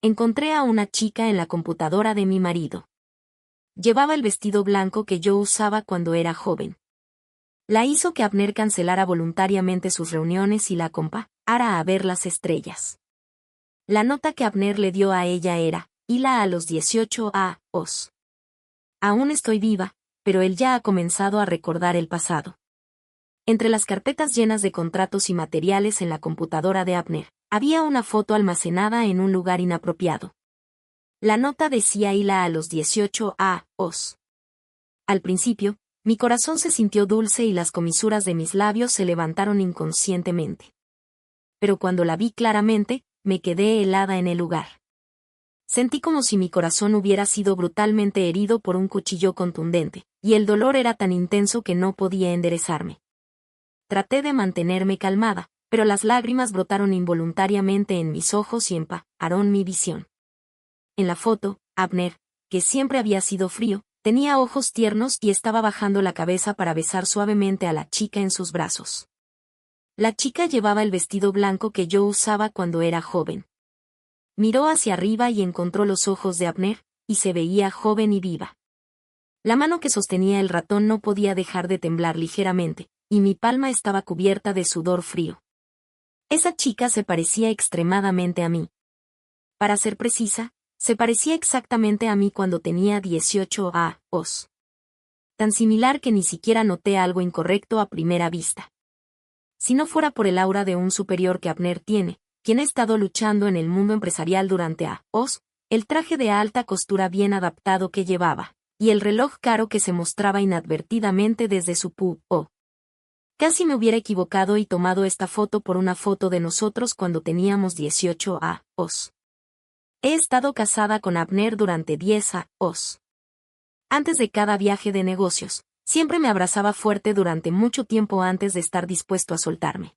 Encontré a una chica en la computadora de mi marido. Llevaba el vestido blanco que yo usaba cuando era joven. La hizo que Abner cancelara voluntariamente sus reuniones y la acompañara a ver las estrellas. La nota que Abner le dio a ella era: "Hila a los 18 años. Aún estoy viva, pero él ya ha comenzado a recordar el pasado". Entre las carpetas llenas de contratos y materiales en la computadora de Abner, había una foto almacenada en un lugar inapropiado. La nota decía: "Hila a los 18 años". Al principio, mi corazón se sintió dulce y las comisuras de mis labios se levantaron inconscientemente. Pero cuando la vi claramente, me quedé helada en el lugar. Sentí como si mi corazón hubiera sido brutalmente herido por un cuchillo contundente, y el dolor era tan intenso que no podía enderezarme. Traté de mantenerme calmada, pero las lágrimas brotaron involuntariamente en mis ojos y empañaron mi visión. En la foto, Abner, que siempre había sido frío, tenía ojos tiernos y estaba bajando la cabeza para besar suavemente a la chica en sus brazos. La chica llevaba el vestido blanco que yo usaba cuando era joven. Miró hacia arriba y encontró los ojos de Abner, y se veía joven y viva. La mano que sostenía el ratón no podía dejar de temblar ligeramente, y mi palma estaba cubierta de sudor frío. Esa chica se parecía extremadamente a mí. Para ser precisa, se parecía exactamente a mí cuando tenía 18 años. Tan similar que ni siquiera noté algo incorrecto a primera vista. Si no fuera por el aura de un superior que Abner tiene, quien ha estado luchando en el mundo empresarial durante años, el traje de alta costura bien adaptado que llevaba, y el reloj caro que se mostraba inadvertidamente desde su pupo. Casi me hubiera equivocado y tomado esta foto por una foto de nosotros cuando teníamos 18 años. He estado casada con Abner durante 10 años. Antes de cada viaje de negocios, siempre me abrazaba fuerte durante mucho tiempo antes de estar dispuesto a soltarme.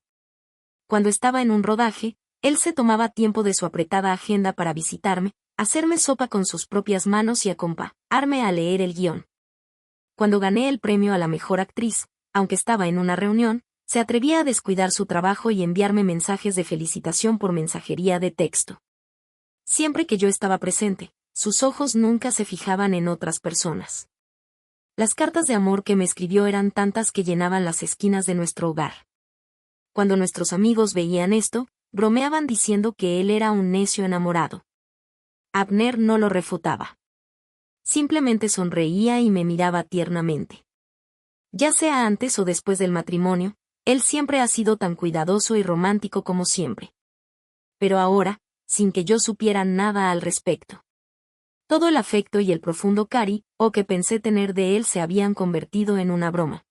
Cuando estaba en un rodaje, él se tomaba tiempo de su apretada agenda para visitarme, hacerme sopa con sus propias manos y acompañarme a leer el guión. Cuando gané el premio a la mejor actriz, aunque estaba en una reunión, se atrevía a descuidar su trabajo y enviarme mensajes de felicitación por mensajería de texto. Siempre que yo estaba presente, sus ojos nunca se fijaban en otras personas. Las cartas de amor que me escribió eran tantas que llenaban las esquinas de nuestro hogar. Cuando nuestros amigos veían esto, bromeaban diciendo que él era un necio enamorado. Abner no lo refutaba. Simplemente sonreía y me miraba tiernamente. Ya sea antes o después del matrimonio, él siempre ha sido tan cuidadoso y romántico como siempre. Pero ahora, sin que yo supiera nada al respecto. Todo el afecto y el profundo cariño que pensé tener de él se habían convertido en una broma.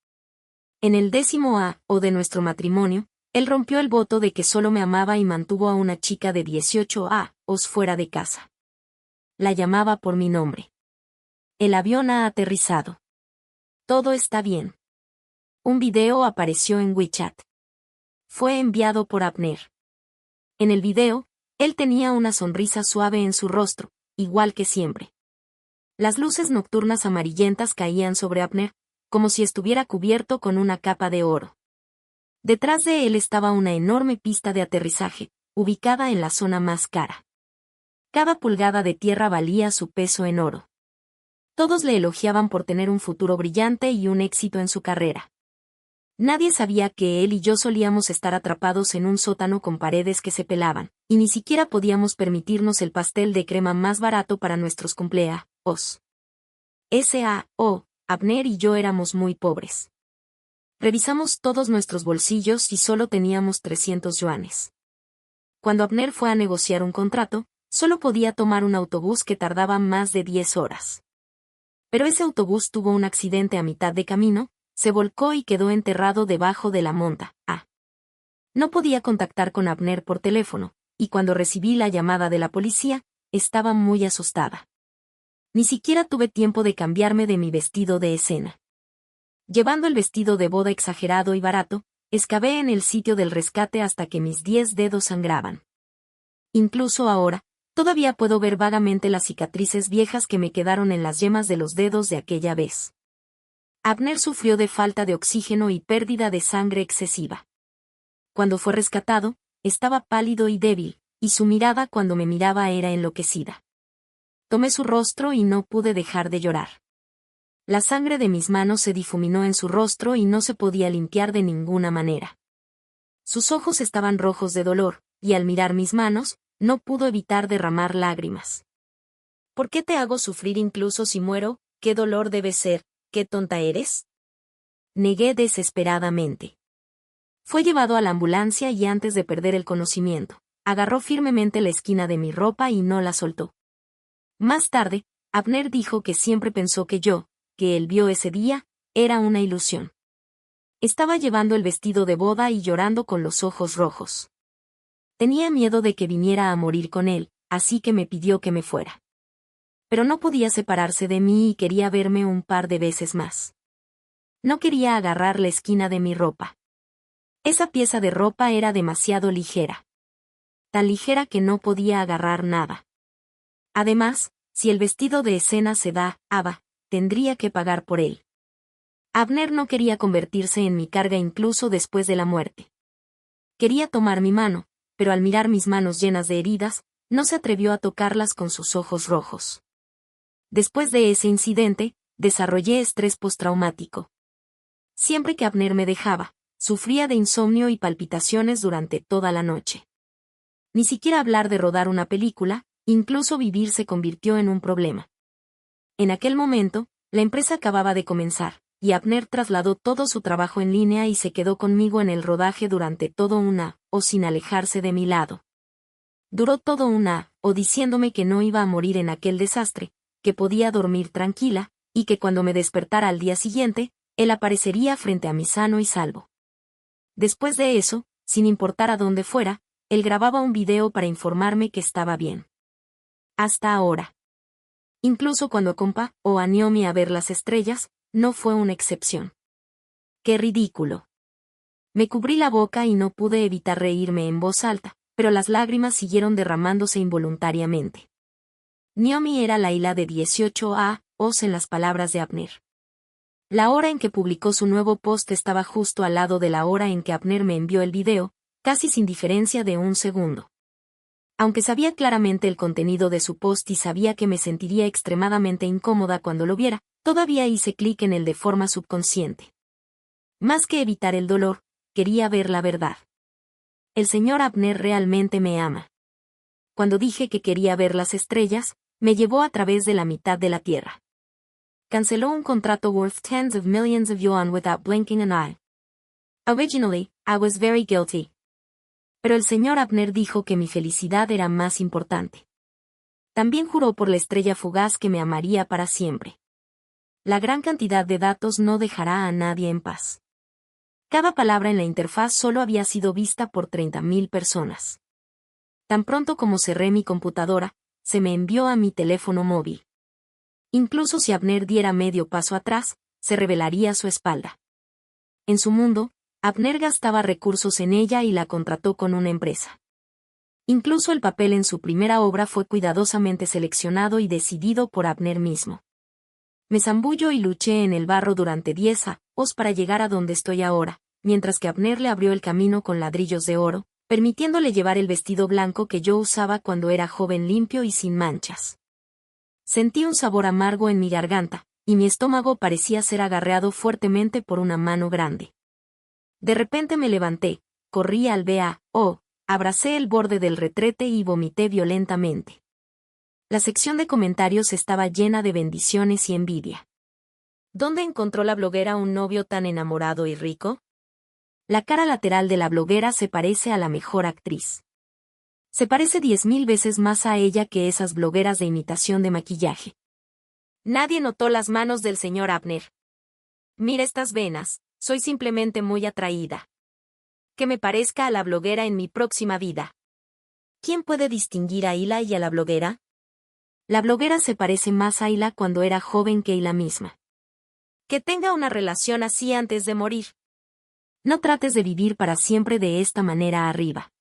En el 10º año de nuestro matrimonio, él rompió el voto de que solo me amaba y mantuvo a una chica de 18 años fuera de casa. La llamaba por mi nombre. El avión ha aterrizado. Todo está bien. Un video apareció en WeChat. Fue enviado por Abner. En el video, él tenía una sonrisa suave en su rostro, igual que siempre. Las luces nocturnas amarillentas caían sobre Abner, como si estuviera cubierto con una capa de oro. Detrás de él estaba una enorme pista de aterrizaje, ubicada en la zona más cara. Cada pulgada de tierra valía su peso en oro. Todos le elogiaban por tener un futuro brillante y un éxito en su carrera. Nadie sabía que él y yo solíamos estar atrapados en un sótano con paredes que se pelaban, y ni siquiera podíamos permitirnos el pastel de crema más barato para nuestros cumpleaños. Abner y yo éramos muy pobres. Revisamos todos nuestros bolsillos y solo teníamos 300 yuanes. Cuando Abner fue a negociar un contrato, solo podía tomar un autobús que tardaba más de 10 horas. Pero ese autobús tuvo un accidente a mitad de camino, se volcó y quedó enterrado debajo de la monta. No podía contactar con Abner por teléfono, y cuando recibí la llamada de la policía, estaba muy asustada. Ni siquiera tuve tiempo de cambiarme de mi vestido de escena. Llevando el vestido de boda exagerado y barato, excavé en el sitio del rescate hasta que mis 10 dedos sangraban. Incluso ahora, todavía puedo ver vagamente las cicatrices viejas que me quedaron en las yemas de los dedos de aquella vez. Abner sufrió de falta de oxígeno y pérdida de sangre excesiva. Cuando fue rescatado, estaba pálido y débil, y su mirada cuando me miraba era enloquecida. Tomé su rostro y no pude dejar de llorar. La sangre de mis manos se difuminó en su rostro y no se podía limpiar de ninguna manera. Sus ojos estaban rojos de dolor, y al mirar mis manos, no pudo evitar derramar lágrimas. ¿Por qué te hago sufrir incluso si muero? ¿Qué dolor debe ser? ¿Qué tonta eres? Negué desesperadamente. Fue llevado a la ambulancia y antes de perder el conocimiento, agarró firmemente la esquina de mi ropa y no la soltó. Más tarde, Abner dijo que siempre pensó que él vio ese día, era una ilusión. Estaba llevando el vestido de boda y llorando con los ojos rojos. Tenía miedo de que viniera a morir con él, así que me pidió que me fuera. Pero no podía separarse de mí y quería verme un par de veces más. No quería agarrar la esquina de mi ropa. Esa pieza de ropa era demasiado ligera. Tan ligera que no podía agarrar nada. Además, si el vestido de escena se daba, tendría que pagar por él. Abner no quería convertirse en mi carga incluso después de la muerte. Quería tomar mi mano, pero al mirar mis manos llenas de heridas, no se atrevió a tocarlas con sus ojos rojos. Después de ese incidente, desarrollé estrés postraumático. Siempre que Abner me dejaba, sufría de insomnio y palpitaciones durante toda la noche. Ni siquiera hablar de rodar una película, incluso vivir se convirtió en un problema. En aquel momento, la empresa acababa de comenzar, y Abner trasladó todo su trabajo en línea y se quedó conmigo en el rodaje durante todo o sin alejarse de mi lado. Duró todo o diciéndome que no iba a morir en aquel desastre, que podía dormir tranquila, y que cuando me despertara al día siguiente, él aparecería frente a mí sano y salvo. Después de eso, sin importar a dónde fuera, él grababa un video para informarme que estaba bien. Hasta ahora. Incluso cuando acompañó a Naomi a ver las estrellas, no fue una excepción. ¡Qué ridículo! Me cubrí la boca y no pude evitar reírme en voz alta, pero las lágrimas siguieron derramándose involuntariamente. Naomi era la Hila de 18 años en las palabras de Abner. La hora en que publicó su nuevo post estaba justo al lado de la hora en que Abner me envió el video, casi sin diferencia de un segundo. Aunque sabía claramente el contenido de su post y sabía que me sentiría extremadamente incómoda cuando lo viera, todavía hice clic en él de forma subconsciente. Más que evitar el dolor, quería ver la verdad. El señor Abner realmente me ama. Cuando dije que quería ver las estrellas, me llevó a través de la mitad de la tierra. Canceló un contrato worth tens of millions of yuan without blinking an eye. Originally, I was very guilty. Pero el señor Abner dijo que mi felicidad era más importante. También juró por la estrella fugaz que me amaría para siempre. La gran cantidad de datos no dejará a nadie en paz. Cada palabra en la interfaz solo había sido vista por 30.000 personas. Tan pronto como cerré mi computadora, se me envió a mi teléfono móvil. Incluso si Abner diera medio paso atrás, se revelaría su espalda. En su mundo, Abner gastaba recursos en ella y la contrató con una empresa. Incluso el papel en su primera obra fue cuidadosamente seleccionado y decidido por Abner mismo. Me zambullo y luché en el barro durante 10 años para llegar a donde estoy ahora, mientras que Abner le abrió el camino con ladrillos de oro, permitiéndole llevar el vestido blanco que yo usaba cuando era joven limpio y sin manchas. Sentí un sabor amargo en mi garganta, y mi estómago parecía ser agarreado fuertemente por una mano grande. De repente me levanté, corrí al BAO, abracé el borde del retrete y vomité violentamente. La sección de comentarios estaba llena de bendiciones y envidia. ¿Dónde encontró la bloguera un novio tan enamorado y rico? La cara lateral de la bloguera se parece a la mejor actriz. Se parece 10.000 veces más a ella que esas blogueras de imitación de maquillaje. Nadie notó las manos del señor Abner. Mira estas venas, soy simplemente muy atraída. Que me parezca a la bloguera en mi próxima vida. ¿Quién puede distinguir a Hila y a la bloguera? La bloguera se parece más a Hila cuando era joven que Hila misma. Que tenga una relación así antes de morir. No trates de vivir para siempre de esta manera arriba.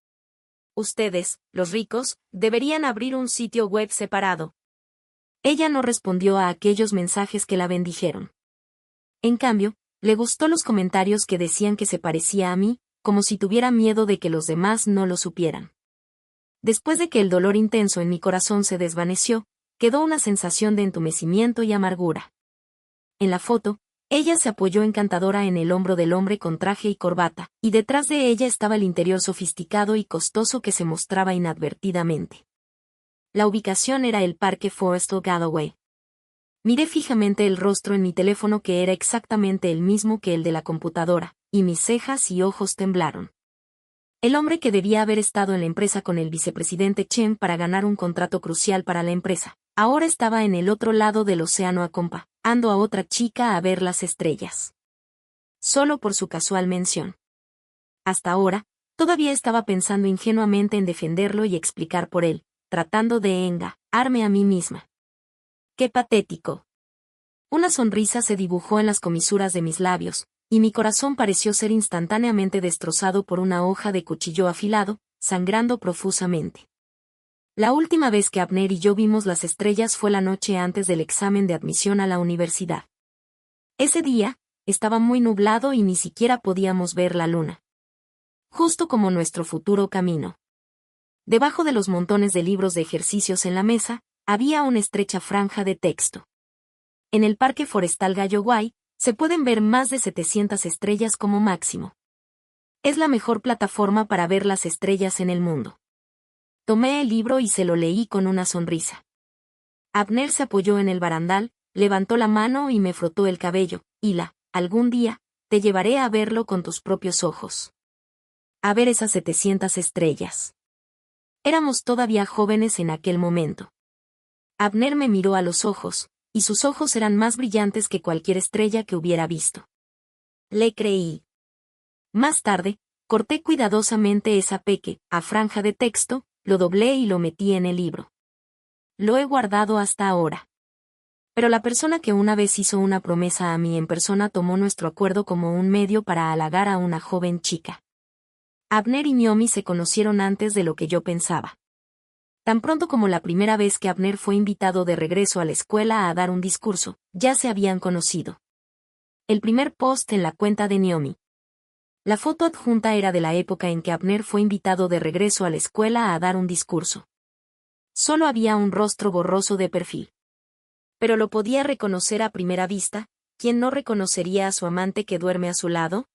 Ustedes, los ricos, deberían abrir un sitio web separado. Ella no respondió a aquellos mensajes que la bendijeron. En cambio, le gustó los comentarios que decían que se parecía a mí, como si tuviera miedo de que los demás no lo supieran. Después de que el dolor intenso en mi corazón se desvaneció, quedó una sensación de entumecimiento y amargura. En la foto, ella se apoyó encantadora en el hombro del hombre con traje y corbata, y detrás de ella estaba el interior sofisticado y costoso que se mostraba inadvertidamente. La ubicación era el Parque Forrestal Galloway. Miré fijamente el rostro en mi teléfono que era exactamente el mismo que el de la computadora, y mis cejas y ojos temblaron. El hombre que debía haber estado en la empresa con el vicepresidente Chen para ganar un contrato crucial para la empresa, ahora estaba en el otro lado del océano acompañando a otra chica a ver las estrellas. Solo por su casual mención. Hasta ahora, todavía estaba pensando ingenuamente en defenderlo y explicar por él, tratando de engañarme a mí misma. ¡Qué patético! Una sonrisa se dibujó en las comisuras de mis labios, y mi corazón pareció ser instantáneamente destrozado por una hoja de cuchillo afilado, sangrando profusamente. La última vez que Abner y yo vimos las estrellas fue la noche antes del examen de admisión a la universidad. Ese día, estaba muy nublado y ni siquiera podíamos ver la luna. Justo como nuestro futuro camino. Debajo de los montones de libros de ejercicios en la mesa, había una estrecha franja de texto. En el Parque Forestal Galloway, se pueden ver más de 700 estrellas como máximo. Es la mejor plataforma para ver las estrellas en el mundo. Tomé el libro y se lo leí con una sonrisa. Abner se apoyó en el barandal, levantó la mano y me frotó el cabello, algún día, te llevaré a verlo con tus propios ojos. A ver esas 700 estrellas. Éramos todavía jóvenes en aquel momento. Abner me miró a los ojos, y sus ojos eran más brillantes que cualquier estrella que hubiera visto. Le creí. Más tarde, corté cuidadosamente esa pequeña franja de texto, lo doblé y lo metí en el libro. Lo he guardado hasta ahora. Pero la persona que una vez hizo una promesa a mí en persona tomó nuestro acuerdo como un medio para halagar a una joven chica. Abner y Naomi se conocieron antes de lo que yo pensaba. Tan pronto como la primera vez que Abner fue invitado de regreso a la escuela a dar un discurso, ya se habían conocido. El primer post en la cuenta de Naomi. La foto adjunta era de la época en que Abner fue invitado de regreso a la escuela a dar un discurso. Solo había un rostro borroso de perfil. Pero lo podía reconocer a primera vista. ¿Quién no reconocería a su amante que duerme a su lado?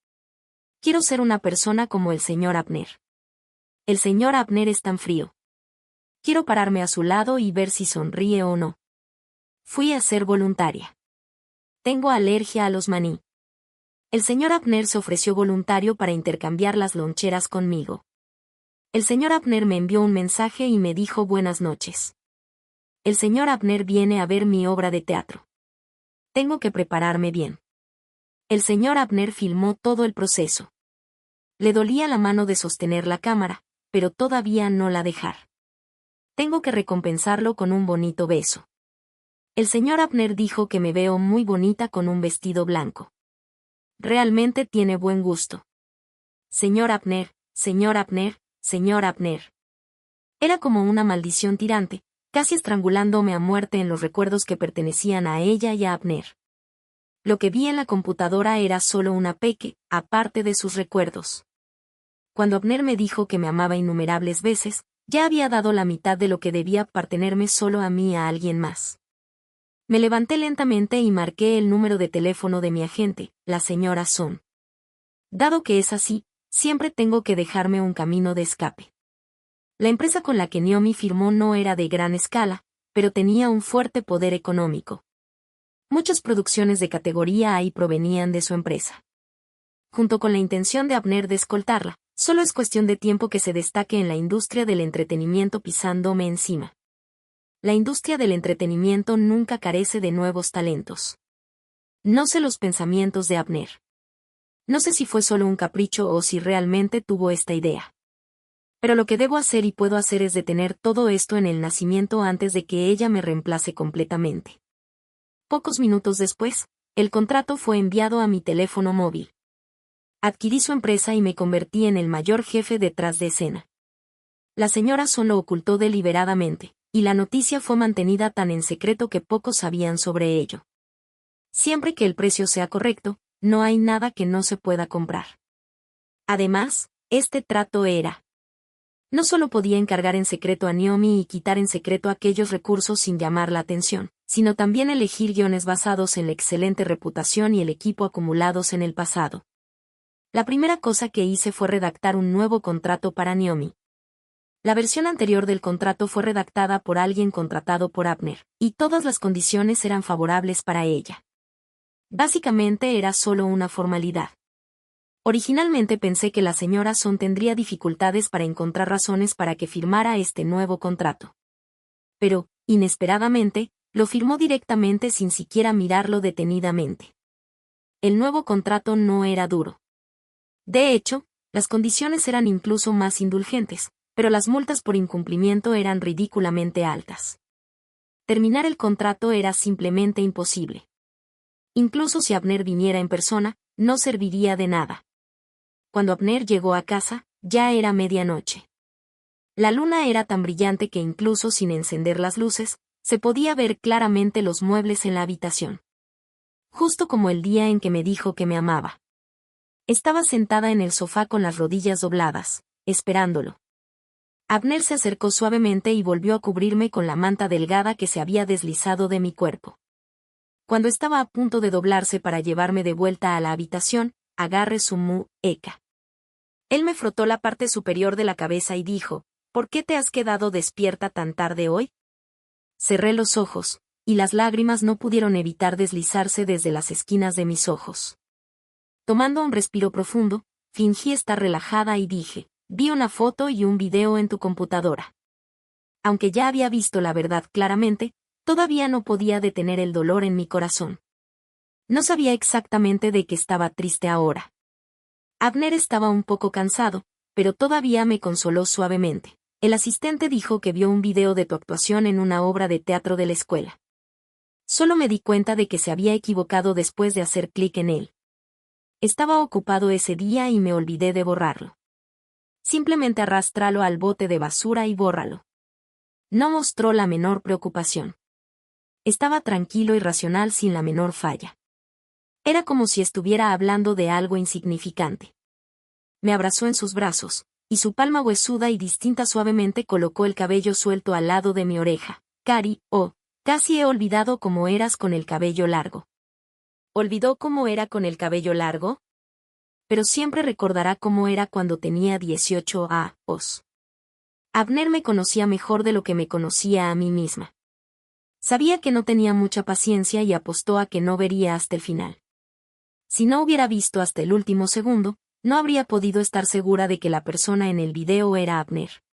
Quiero ser una persona como el señor Abner. El señor Abner es tan frío. Quiero pararme a su lado y ver si sonríe o no. Fui a ser voluntaria. Tengo alergia a los maní. El señor Abner se ofreció voluntario para intercambiar las loncheras conmigo. El señor Abner me envió un mensaje y me dijo buenas noches. El señor Abner viene a ver mi obra de teatro. Tengo que prepararme bien. El señor Abner filmó todo el proceso. Le dolía la mano de sostener la cámara, pero todavía no la dejar. Tengo que recompensarlo con un bonito beso. El señor Abner dijo que me veo muy bonita con un vestido blanco. Realmente tiene buen gusto. Señor Abner, señor Abner, señor Abner. Era como una maldición tirante, casi estrangulándome a muerte en los recuerdos que pertenecían a ella y a Abner. Lo que vi en la computadora era solo una peque, aparte de sus recuerdos. Cuando Abner me dijo que me amaba innumerables veces, ya había dado la mitad de lo que debía pertenerme solo a mí a alguien más. Me levanté lentamente y marqué el número de teléfono de mi agente, la señora Son. Dado que es así, siempre tengo que dejarme un camino de escape. La empresa con la que Naomi firmó no era de gran escala, pero tenía un fuerte poder económico. Muchas producciones de categoría ahí provenían de su empresa. Junto con la intención de Abner de escoltarla, solo es cuestión de tiempo que se destaque en la industria del entretenimiento pisándome encima. La industria del entretenimiento nunca carece de nuevos talentos. No sé los pensamientos de Abner. No sé si fue solo un capricho o si realmente tuvo esta idea. Pero lo que debo hacer y puedo hacer es detener todo esto en el nacimiento antes de que ella me reemplace completamente. Pocos minutos después, el contrato fue enviado a mi teléfono móvil. Adquirí su empresa y me convertí en el mayor jefe detrás de escena. La señora Son lo ocultó deliberadamente, y la noticia fue mantenida tan en secreto que pocos sabían sobre ello. Siempre que el precio sea correcto, no hay nada que no se pueda comprar. Además, este trato era No solo podía encargar en secreto a Naomi y quitar en secreto aquellos recursos sin llamar la atención, sino también elegir guiones basados en la excelente reputación y el equipo acumulados en el pasado. La primera cosa que hice fue redactar un nuevo contrato para Naomi. La versión anterior del contrato fue redactada por alguien contratado por Abner, y todas las condiciones eran favorables para ella. Básicamente era solo una formalidad. Originalmente pensé que la señora Son tendría dificultades para encontrar razones para que firmara este nuevo contrato. Pero, inesperadamente, lo firmó directamente sin siquiera mirarlo detenidamente. El nuevo contrato no era duro. De hecho, las condiciones eran incluso más indulgentes, pero las multas por incumplimiento eran ridículamente altas. Terminar el contrato era simplemente imposible. Incluso si Abner viniera en persona, no serviría de nada. Cuando Abner llegó a casa, ya era medianoche. La luna era tan brillante que incluso sin encender las luces, se podía ver claramente los muebles en la habitación. Justo como el día en que me dijo que me amaba. Estaba sentada en el sofá con las rodillas dobladas, esperándolo. Abner se acercó suavemente y volvió a cubrirme con la manta delgada que se había deslizado de mi cuerpo. Cuando estaba a punto de doblarse para llevarme de vuelta a la habitación, agarré su mueca. Él me frotó la parte superior de la cabeza y dijo, ¿por qué te has quedado despierta tan tarde hoy? Cerré los ojos, y las lágrimas no pudieron evitar deslizarse desde las esquinas de mis ojos. Tomando un respiro profundo, fingí estar relajada y dije, vi una foto y un video en tu computadora. Aunque ya había visto la verdad claramente, todavía no podía detener el dolor en mi corazón. No sabía exactamente de qué estaba triste ahora. Abner estaba un poco cansado, pero todavía me consoló suavemente. El asistente dijo que vio un video de tu actuación en una obra de teatro de la escuela. Solo me di cuenta de que se había equivocado después de hacer clic en él. Estaba ocupado ese día y me olvidé de borrarlo. Simplemente arrástralo al bote de basura y bórralo. No mostró la menor preocupación. Estaba tranquilo y racional sin la menor falla. Era como si estuviera hablando de algo insignificante. Me abrazó en sus brazos, y su palma huesuda y distinta suavemente colocó el cabello suelto al lado de mi oreja. Cari, casi he olvidado cómo eras con el cabello largo. ¿Olvidó cómo era con el cabello largo? Pero siempre recordará cómo era cuando tenía 18 años. Abner me conocía mejor de lo que me conocía a mí misma. Sabía que no tenía mucha paciencia y apostó a que no vería hasta el final. Si no hubiera visto hasta el último segundo, no habría podido estar segura de que la persona en el video era Abner.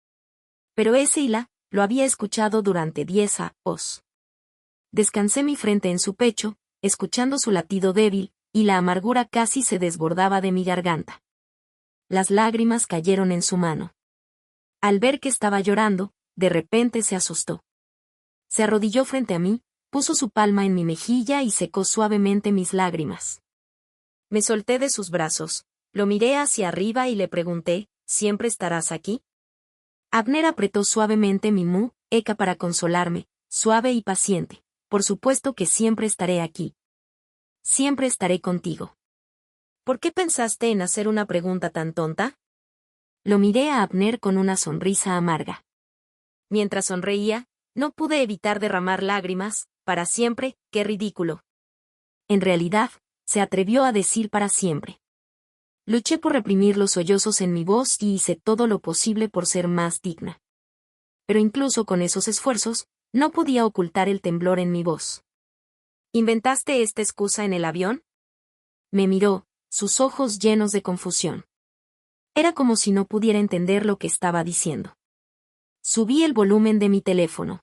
Pero ese hila, lo había escuchado durante 10 años. Descansé mi frente en su pecho, escuchando su latido débil, y la amargura casi se desbordaba de mi garganta. Las lágrimas cayeron en su mano. Al ver que estaba llorando, de repente se asustó. Se arrodilló frente a mí, puso su palma en mi mejilla y secó suavemente mis lágrimas. Me solté de sus brazos, lo miré hacia arriba y le pregunté, ¿siempre estarás aquí? Abner apretó suavemente mi mueca para consolarme, suave y paciente. Por supuesto que siempre estaré aquí. Siempre estaré contigo. ¿Por qué pensaste en hacer una pregunta tan tonta? Lo miré a Abner con una sonrisa amarga. Mientras sonreía, no pude evitar derramar lágrimas. Para siempre, qué ridículo. En realidad, se atrevió a decir para siempre. Luché por reprimir los sollozos en mi voz y hice todo lo posible por ser más digna. Pero incluso con esos esfuerzos, no podía ocultar el temblor en mi voz. ¿Inventaste esta excusa en el avión? Me miró, sus ojos llenos de confusión. Era como si no pudiera entender lo que estaba diciendo. Subí el volumen de mi teléfono.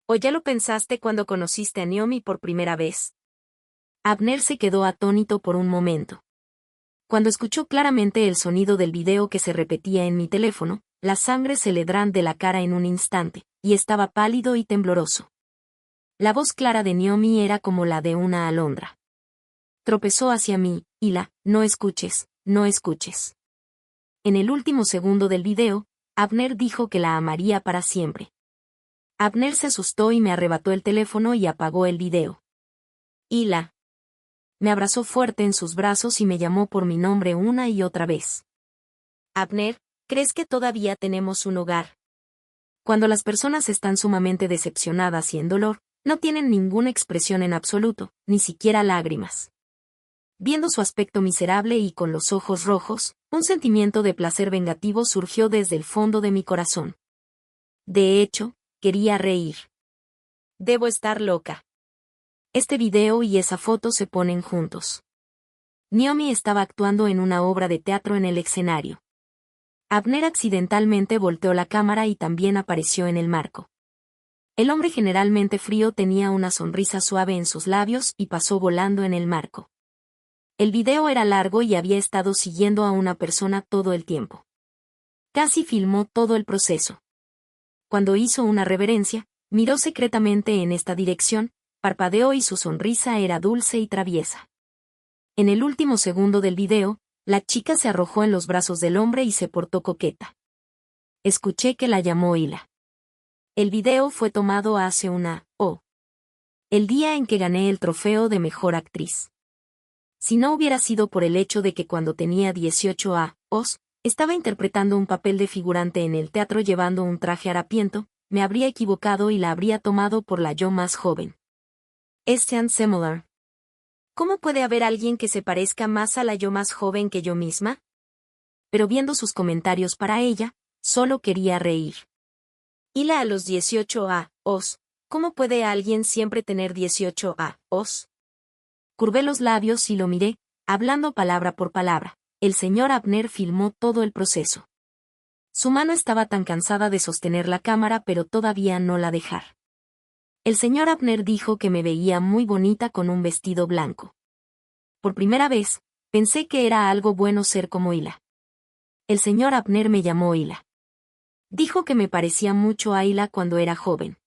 ¿O ya lo pensaste cuando conociste a Naomi por primera vez? Abner se quedó atónito por un momento. Cuando escuchó claramente el sonido del video que se repetía en mi teléfono, la sangre se le drán de la cara en un instante, y estaba pálido y tembloroso. La voz clara de Naomi era como la de una alondra. Tropezó hacia mí, no escuches, no escuches. En el último segundo del video, Abner dijo que la amaría para siempre. Abner se asustó y me arrebató el teléfono y apagó el video. Me abrazó fuerte en sus brazos y me llamó por mi nombre una y otra vez. Abner, ¿Crees que todavía tenemos un hogar? Cuando las personas están sumamente decepcionadas y en dolor, no tienen ninguna expresión en absoluto, ni siquiera lágrimas. Viendo su aspecto miserable y con los ojos rojos, un sentimiento de placer vengativo surgió desde el fondo de mi corazón. De hecho, quería reír. Debo estar loca. Este video y esa foto se ponen juntos. Naomi estaba actuando en una obra de teatro en el escenario. Abner accidentalmente volteó la cámara y también apareció en el marco. El hombre generalmente frío tenía una sonrisa suave en sus labios y pasó volando en el marco. El video era largo y había estado siguiendo a una persona todo el tiempo. Casi filmó todo el proceso. Cuando hizo una reverencia, miró secretamente en esta dirección, parpadeó y su sonrisa era dulce y traviesa. En el último segundo del video, la chica se arrojó en los brazos del hombre y se portó coqueta. Escuché que la llamó Hila. El video fue tomado hace el día en que gané el trofeo de mejor actriz. Si no hubiera sido por el hecho de que cuando tenía 18 años, estaba interpretando un papel de figurante en el teatro llevando un traje harapiento, me habría equivocado y la habría tomado por la yo más joven. Es tan similar. ¿Cómo puede haber alguien que se parezca más a la yo más joven que yo misma? Pero viendo sus comentarios para ella, solo quería reír. Hila a los 18 años. ¿Cómo puede alguien siempre tener 18 años? Curvé los labios y lo miré, hablando palabra por palabra. El señor Abner filmó todo el proceso. Su mano estaba tan cansada de sostener la cámara pero todavía no la dejar. El señor Abner dijo que me veía muy bonita con un vestido blanco. Por primera vez, pensé que era algo bueno ser como Hila. El señor Abner me llamó Hila. Dijo que me parecía mucho a Hila cuando era joven.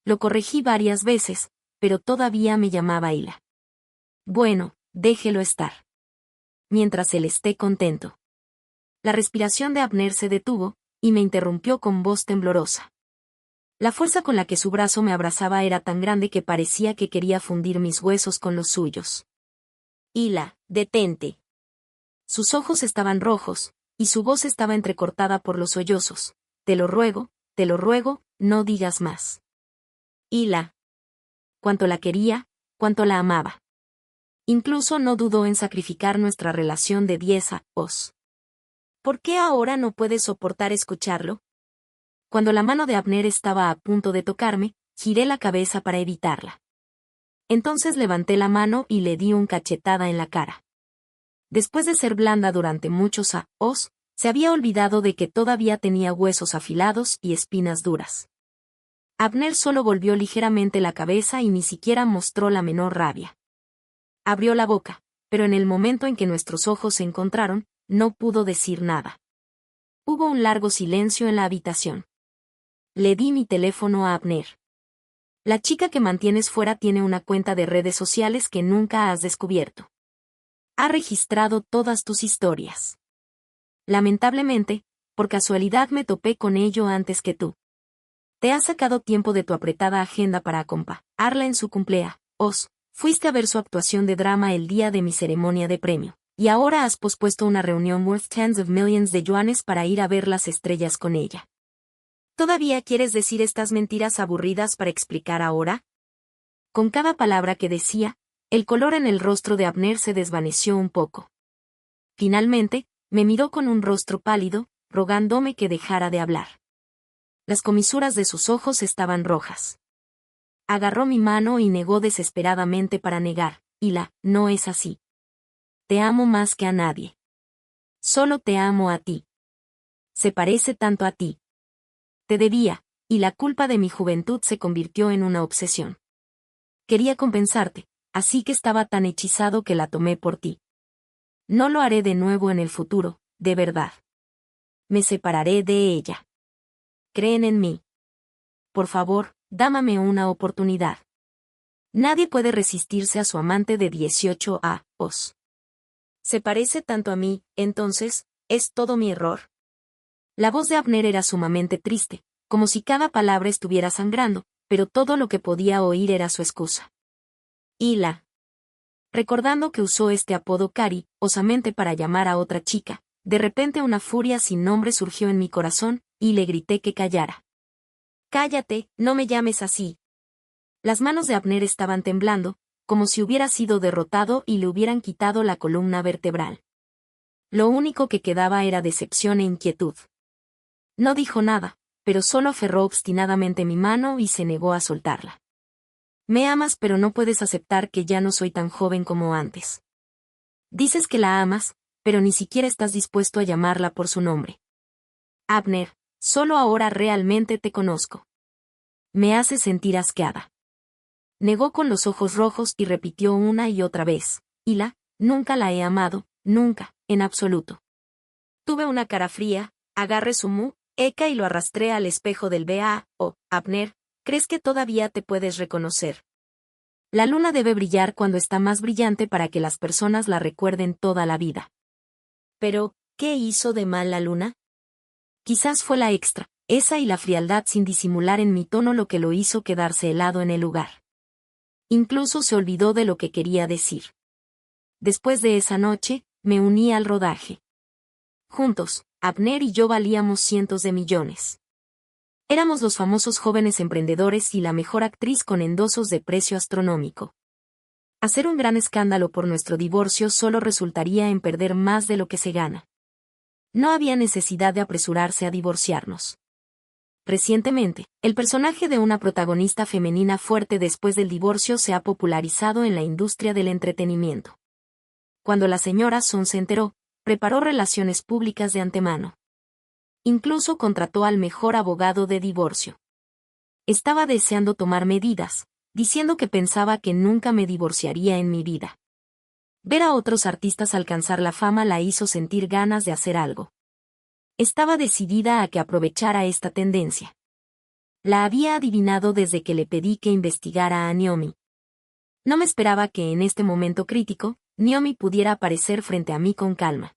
Lo corregí varias veces, pero todavía me llamaba Hila. Bueno, déjelo estar. Mientras él esté contento. La respiración de Abner se detuvo, y me interrumpió con voz temblorosa. La fuerza con la que su brazo me abrazaba era tan grande que parecía que quería fundir mis huesos con los suyos. Hila, detente. Sus ojos estaban rojos, y su voz estaba entrecortada por los sollozos. Te lo ruego, no digas más. Hila. Cuánto la quería, cuánto la amaba. Incluso no dudó en sacrificar nuestra relación de 10 años. ¿Por qué ahora no puedes soportar escucharlo? Cuando la mano de Abner estaba a punto de tocarme, giré la cabeza para evitarla. Entonces levanté la mano y le di una cachetada en la cara. Después de ser blanda durante muchos años, se había olvidado de que todavía tenía huesos afilados y espinas duras. Abner solo volvió ligeramente la cabeza y ni siquiera mostró la menor rabia. Abrió la boca, pero en el momento en que nuestros ojos se encontraron, no pudo decir nada. Hubo un largo silencio en la habitación. Le di mi teléfono a Abner. La chica que mantienes fuera tiene una cuenta de redes sociales que nunca has descubierto. Ha registrado todas tus historias. Lamentablemente, por casualidad me topé con ello antes que tú. Te has sacado tiempo de tu apretada agenda para acompañarla en su cumpleaños. Fuiste a ver su actuación de drama el día de mi ceremonia de premio, y ahora has pospuesto una reunión worth tens of millions de yuanes para ir a ver las estrellas con ella. ¿Todavía quieres decir estas mentiras aburridas para explicar ahora? Con cada palabra que decía, el color en el rostro de Abner se desvaneció un poco. Finalmente, me miró con un rostro pálido, rogándome que dejara de hablar. Las comisuras de sus ojos estaban rojas. Agarró mi mano y negó desesperadamente para negar. Hila, no es así. Te amo más que a nadie. Solo te amo a ti. Se parece tanto a ti. Te debía, y la culpa de mi juventud se convirtió en una obsesión. Quería compensarte, así que estaba tan hechizado que la tomé por ti. No lo haré de nuevo en el futuro, de verdad. Me separaré de ella. Creen en mí. Por favor, dámame una oportunidad. Nadie puede resistirse a su amante de 18 años. ¿Se parece tanto a mí, entonces, es todo mi error? La voz de Abner era sumamente triste, como si cada palabra estuviera sangrando, pero todo lo que podía oír era su excusa. Hila. Recordando que usó este apodo cariñosamente para llamar a otra chica, De repente una furia sin nombre surgió en mi corazón, y le grité que callara. «Cállate, no me llames así». Las manos de Abner estaban temblando, como si hubiera sido derrotado y le hubieran quitado la columna vertebral. Lo único que quedaba era decepción e inquietud. No dijo nada, pero solo aferró obstinadamente mi mano y se negó a soltarla. «Me amas, pero no puedes aceptar que ya no soy tan joven como antes. Dices que la amas, pero ni siquiera estás dispuesto a llamarla por su nombre. Abner, solo ahora realmente te conozco. Me haces sentir asqueada». Negó con los ojos rojos y repitió una y otra vez: «Hila, nunca la he amado, nunca, en absoluto». Tuve una cara fría, agarré su muñeca y lo arrastré al espejo del BA. «Oh, Abner, ¿crees que todavía te puedes reconocer? La luna debe brillar cuando está más brillante para que las personas la recuerden toda la vida». Pero, ¿qué hizo de mal la luna? Quizás fue la extra, esa y la frialdad sin disimular en mi tono lo que lo hizo quedarse helado en el lugar. Incluso se olvidó de lo que quería decir. Después de esa noche, me uní al rodaje. Juntos, Abner y yo valíamos cientos de millones. Éramos los famosos jóvenes emprendedores y la mejor actriz con endosos de precio astronómico. Hacer un gran escándalo por nuestro divorcio solo resultaría en perder más de lo que se gana. No había necesidad de apresurarse a divorciarnos. Recientemente, el personaje de una protagonista femenina fuerte después del divorcio se ha popularizado en la industria del entretenimiento. Cuando la señora Son se enteró, preparó relaciones públicas de antemano. Incluso contrató al mejor abogado de divorcio. Estaba deseando tomar medidas, diciendo que pensaba que nunca me divorciaría en mi vida. Ver a otros artistas alcanzar la fama la hizo sentir ganas de hacer algo. Estaba decidida a que aprovechara esta tendencia. La había adivinado desde que le pedí que investigara a Naomi. No me esperaba que en este momento crítico, Naomi pudiera aparecer frente a mí con calma.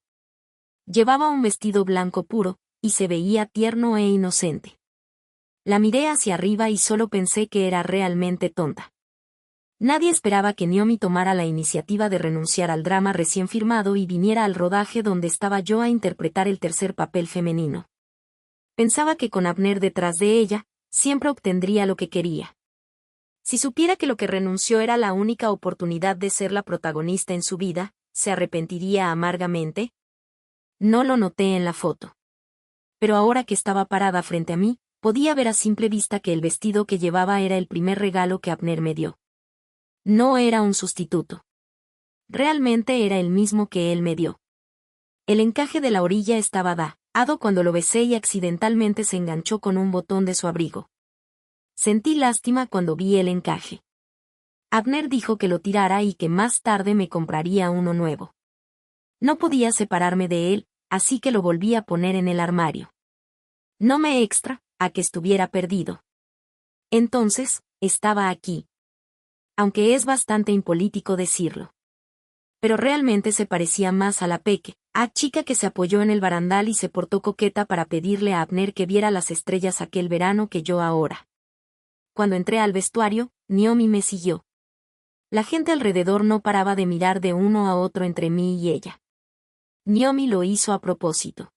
Llevaba un vestido blanco puro, y se veía tierno e inocente. La miré hacia arriba y solo pensé que era realmente tonta. Nadie esperaba que Naomi tomara la iniciativa de renunciar al drama recién firmado y viniera al rodaje donde estaba yo a interpretar el tercer papel femenino. Pensaba que con Abner detrás de ella, siempre obtendría lo que quería. Si supiera que lo que renunció era la única oportunidad de ser la protagonista en su vida, ¿se arrepentiría amargamente? No lo noté en la foto. Pero ahora que estaba parada frente a mí, podía ver a simple vista que el vestido que llevaba era el primer regalo que Abner me dio. No era un sustituto. Realmente era el mismo que él me dio. El encaje de la orilla estaba dañado cuando lo besé y accidentalmente se enganchó con un botón de su abrigo. Sentí lástima cuando vi el encaje. Abner dijo que lo tirara y que más tarde me compraría uno nuevo. No podía separarme de él, así que lo volví a poner en el armario. No me extra a que estuviera perdido. Entonces, estaba aquí. Aunque es bastante impolítico decirlo. Pero realmente se parecía más a la chica que se apoyó en el barandal y se portó coqueta para pedirle a Abner que viera las estrellas aquel verano que yo ahora. Cuando entré al vestuario, Naomi me siguió. La gente alrededor no paraba de mirar de uno a otro entre mí y ella. Naomi lo hizo a propósito.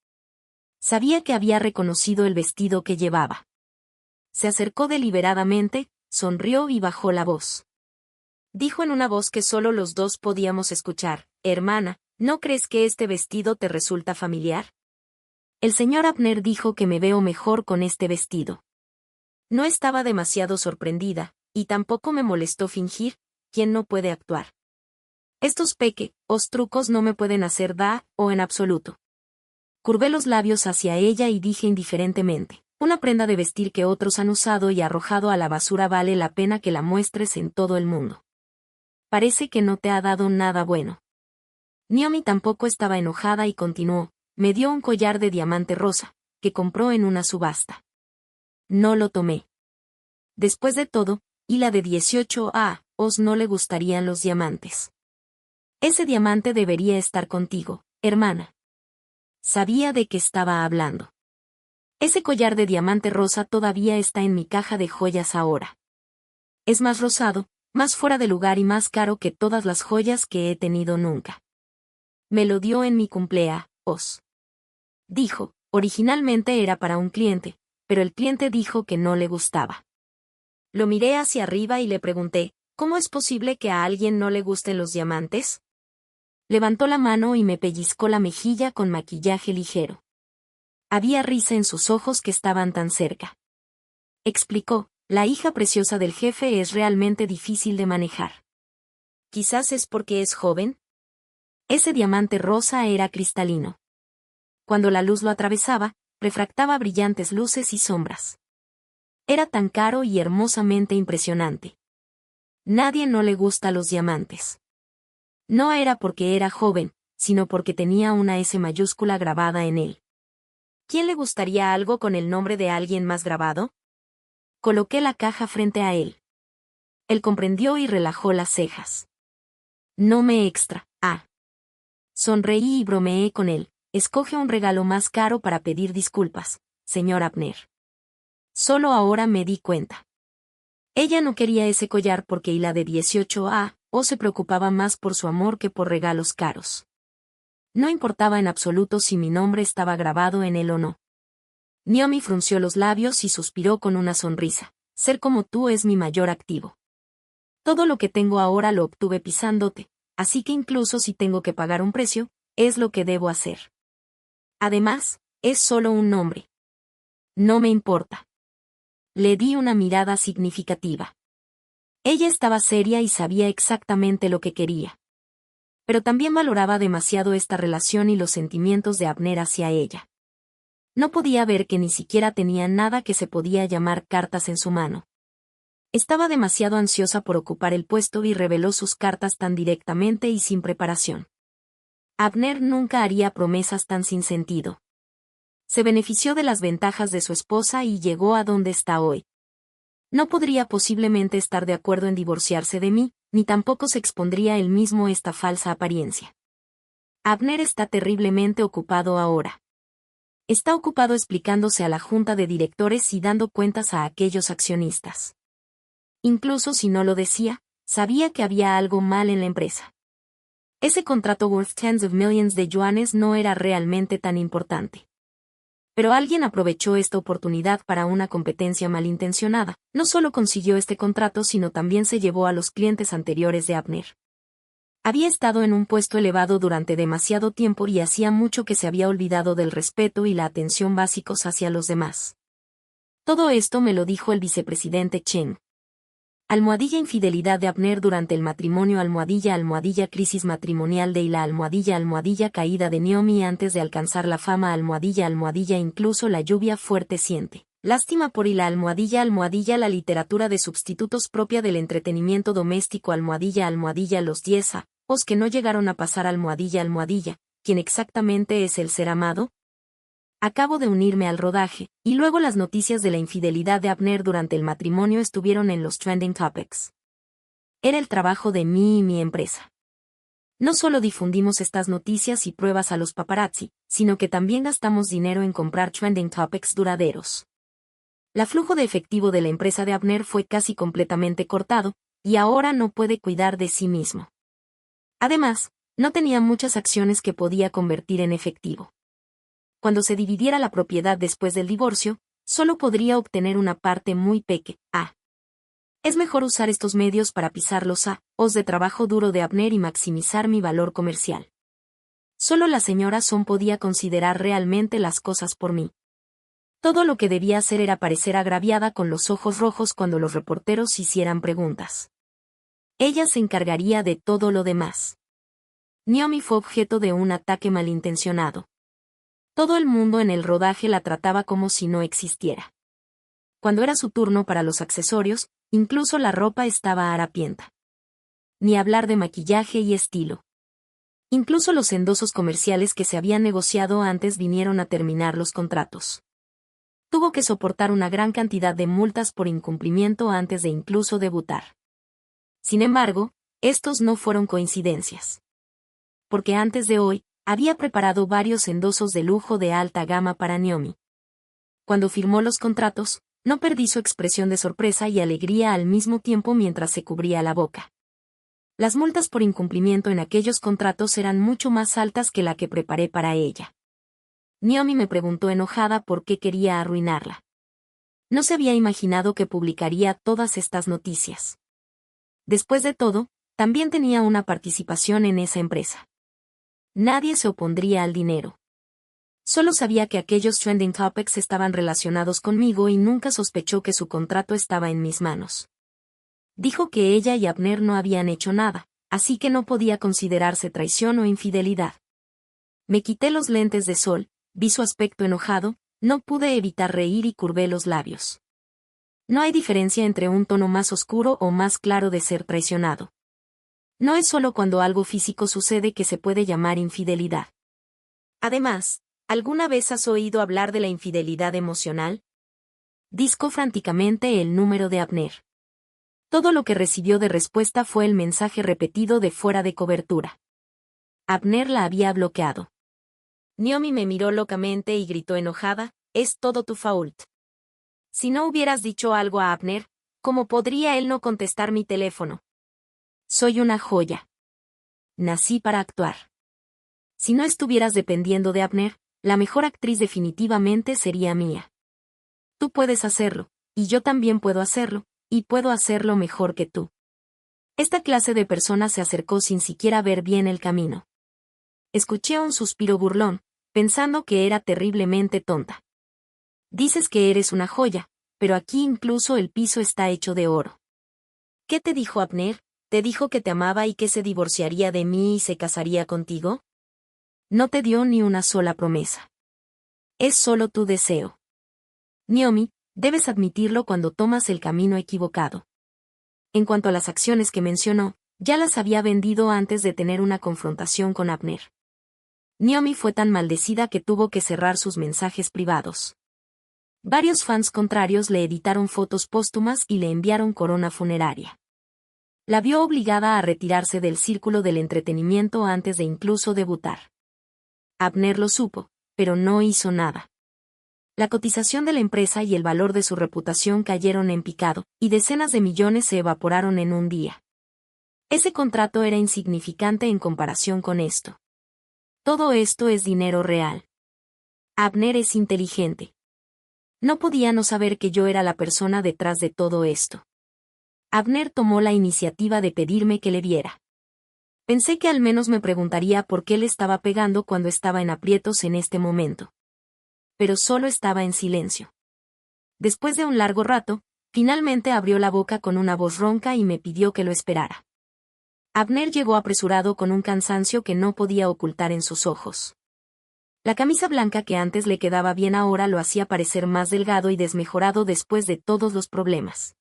Sabía que había reconocido el vestido que llevaba. Se acercó deliberadamente, sonrió y bajó la voz. Dijo en una voz que solo los dos podíamos escuchar: «Hermana, ¿no crees que este vestido te resulta familiar?» El señor Abner dijo que me veo mejor con este vestido. No estaba demasiado sorprendida, y tampoco me molestó fingir. ¿Quién no puede actuar? Estos pequeños trucos no me pueden hacer o en absoluto. Curvé los labios hacia ella y dije indiferentemente: «Una prenda de vestir que otros han usado y arrojado a la basura vale la pena que la muestres en todo el mundo. Parece que no te ha dado nada bueno». Naomi tampoco estaba enojada y continuó: «Me dio un collar de diamante rosa, que compró en una subasta. No lo tomé. Después de todo, y la de 18 os no le gustarían los diamantes. Ese diamante debería estar contigo, hermana». Sabía de qué estaba hablando. Ese collar de diamante rosa todavía está en mi caja de joyas ahora. Es más rosado, más fuera de lugar y más caro que todas las joyas que he tenido nunca. Me lo dio en mi cumpleaños. dijo. Originalmente era para un cliente, pero el cliente dijo que no le gustaba. Lo miré hacia arriba y le pregunté, ¿cómo es posible que a alguien no le gusten los diamantes? Levantó la mano y me pellizcó la mejilla con maquillaje ligero. Había risa en sus ojos que estaban tan cerca. Explicó, la hija preciosa del jefe es realmente difícil de manejar. Quizás es porque es joven. Ese diamante rosa era cristalino. Cuando la luz lo atravesaba, refractaba brillantes luces y sombras. Era tan caro y hermosamente impresionante. Nadie no le gusta los diamantes. No era porque era joven, sino porque tenía una S mayúscula grabada en él. ¿Quién le gustaría algo con el nombre de alguien más grabado? Coloqué la caja frente a él. Él comprendió y relajó las cejas. No me extra, Sonreí y bromeé con él. Escoge un regalo más caro para pedir disculpas, señor Abner. Solo ahora me di cuenta. Ella no quería ese collar porque y la de 18A, o se preocupaba más por su amor que por regalos caros. No importaba en absoluto si mi nombre estaba grabado en él o no. Naomi frunció los labios y suspiró con una sonrisa. Ser como tú es mi mayor activo. Todo lo que tengo ahora lo obtuve pisándote, así que incluso si tengo que pagar un precio, es lo que debo hacer. Además, es solo un nombre. No me importa. Le di una mirada significativa. Ella estaba seria y sabía exactamente lo que quería. Pero también valoraba demasiado esta relación y los sentimientos de Abner hacia ella. No podía ver que ni siquiera tenía nada que se podía llamar cartas en su mano. Estaba demasiado ansiosa por ocupar el puesto y reveló sus cartas tan directamente y sin preparación. Abner nunca haría promesas tan sin sentido. Se benefició de las ventajas de su esposa y llegó a donde está hoy. No podría posiblemente estar de acuerdo en divorciarse de mí, ni tampoco se expondría él mismo esta falsa apariencia. Abner está terriblemente ocupado ahora. Está ocupado explicándose a la junta de directores y dando cuentas a aquellos accionistas. Incluso si no lo decía, sabía que había algo mal en la empresa. Ese contrato worth tens of millions de yuanes no era realmente tan importante. Pero alguien aprovechó esta oportunidad para una competencia malintencionada. No solo consiguió este contrato sino también se llevó a los clientes anteriores de Abner. Había estado en un puesto elevado durante demasiado tiempo y hacía mucho que se había olvidado del respeto y la atención básicos hacia los demás. Todo esto me lo dijo el vicepresidente Chen. Infidelidad de Abner durante el matrimonio. Crisis matrimonial de Hila. Caída de Naomi antes de alcanzar la fama. Incluso la lluvia fuerte siente. Lástima por Hila. La literatura de sustitutos propia del entretenimiento doméstico. Los 10 os que no llegaron a pasar. ¿Quién exactamente es el ser amado? Acabo de unirme al rodaje, y luego las noticias de la infidelidad de Abner durante el matrimonio estuvieron en los trending topics. Era el trabajo de mí y mi empresa. No solo difundimos estas noticias y pruebas a los paparazzi, sino que también gastamos dinero en comprar trending topics duraderos. El flujo de efectivo de la empresa de Abner fue casi completamente cortado, y ahora no puede cuidar de sí mismo. Además, no tenía muchas acciones que podía convertir en efectivo. Cuando se dividiera la propiedad después del divorcio, solo podría obtener una parte muy pequeña. Es mejor usar estos medios para pisar los os de trabajo duro de Abner y maximizar mi valor comercial. Solo la señora Son podía considerar realmente las cosas por mí. Todo lo que debía hacer era parecer agraviada con los ojos rojos cuando los reporteros hicieran preguntas. Ella se encargaría de todo lo demás. Naomi fue objeto de un ataque malintencionado. Todo el mundo en el rodaje la trataba como si no existiera. Cuando era su turno para los accesorios, incluso la ropa estaba harapienta. Ni hablar de maquillaje y estilo. Incluso los endosos comerciales que se habían negociado antes vinieron a terminar los contratos. Tuvo que soportar una gran cantidad de multas por incumplimiento antes de incluso debutar. Sin embargo, estos no fueron coincidencias. Porque antes de hoy, había preparado varios endosos de lujo de alta gama para Naomi. Cuando firmó los contratos, no perdí su expresión de sorpresa y alegría al mismo tiempo mientras se cubría la boca. Las multas por incumplimiento en aquellos contratos eran mucho más altas que la que preparé para ella. Naomi me preguntó enojada por qué quería arruinarla. No se había imaginado que publicaría todas estas noticias. Después de todo, también tenía una participación en esa empresa. Nadie se opondría al dinero. Solo sabía que aquellos trending topics estaban relacionados conmigo y nunca sospechó que su contrato estaba en mis manos. Dijo que ella y Abner no habían hecho nada, así que no podía considerarse traición o infidelidad. Me quité los lentes de sol, vi su aspecto enojado, no pude evitar reír y curvé los labios. No hay diferencia entre un tono más oscuro o más claro de ser traicionado. No es solo cuando algo físico sucede que se puede llamar infidelidad. Además, ¿alguna vez has oído hablar de la infidelidad emocional? Discó franticamente el número de Abner. Todo lo que recibió de respuesta fue el mensaje repetido de fuera de cobertura. Abner la había bloqueado. Naomi me miró locamente y gritó enojada, «Es todo tu fault. Si no hubieras dicho algo a Abner, ¿cómo podría él no contestar mi teléfono? Soy una joya. Nací para actuar. Si no estuvieras dependiendo de Abner, la mejor actriz definitivamente sería mía. Tú puedes hacerlo, y yo también puedo hacerlo, y puedo hacerlo mejor que tú». Esta clase de persona se acercó sin siquiera ver bien el camino. Escuché un suspiro burlón, pensando que era terriblemente tonta. Dices que eres una joya, pero aquí incluso el piso está hecho de oro. ¿Qué te dijo Abner? ¿Te dijo que te amaba y que se divorciaría de mí y se casaría contigo? No te dio ni una sola promesa. Es solo tu deseo. Naomi, debes admitirlo cuando tomas el camino equivocado. En cuanto a las acciones que mencionó, ya las había vendido antes de tener una confrontación con Abner. Naomi fue tan maldecida que tuvo que cerrar sus mensajes privados. Varios fans contrarios le editaron fotos póstumas y le enviaron corona funeraria. La vio obligada a retirarse del círculo del entretenimiento antes de incluso debutar. Abner lo supo, pero no hizo nada. La cotización de la empresa y el valor de su reputación cayeron en picado, y decenas de millones se evaporaron en un día. Ese contrato era insignificante en comparación con esto. Todo esto es dinero real. Abner es inteligente. No podía no saber que yo era la persona detrás de todo esto. Abner tomó la iniciativa de pedirme que le viera. Pensé que al menos me preguntaría por qué le estaba pegando cuando estaba en aprietos en este momento. Pero solo estaba en silencio. Después de un largo rato, finalmente abrió la boca con una voz ronca y me pidió que lo esperara. Abner llegó apresurado con un cansancio que no podía ocultar en sus ojos. La camisa blanca que antes le quedaba bien ahora lo hacía parecer más delgado y desmejorado después de todos los problemas.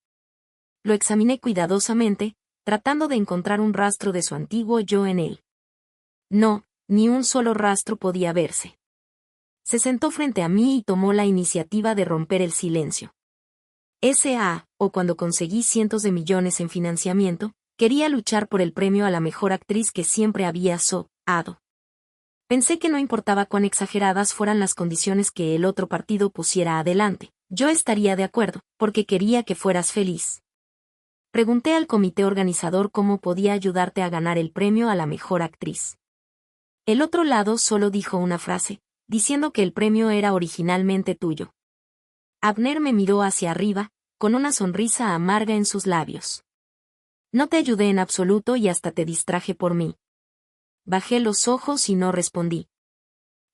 Lo examiné cuidadosamente, tratando de encontrar un rastro de su antiguo yo en él. No, ni un solo rastro podía verse. Se sentó frente a mí y tomó la iniciativa de romper el silencio. O cuando conseguí cientos de millones en financiamiento, quería luchar por el premio a la mejor actriz que siempre había soñado. Pensé que no importaba cuán exageradas fueran las condiciones que el otro partido pusiera adelante, yo estaría de acuerdo, porque quería que fueras feliz. Pregunté al comité organizador cómo podía ayudarte a ganar el premio a la mejor actriz. El otro lado solo dijo una frase, diciendo que el premio era originalmente tuyo. Abner me miró hacia arriba, con una sonrisa amarga en sus labios. No te ayudé en absoluto y hasta te distraje por mí. Bajé los ojos y no respondí.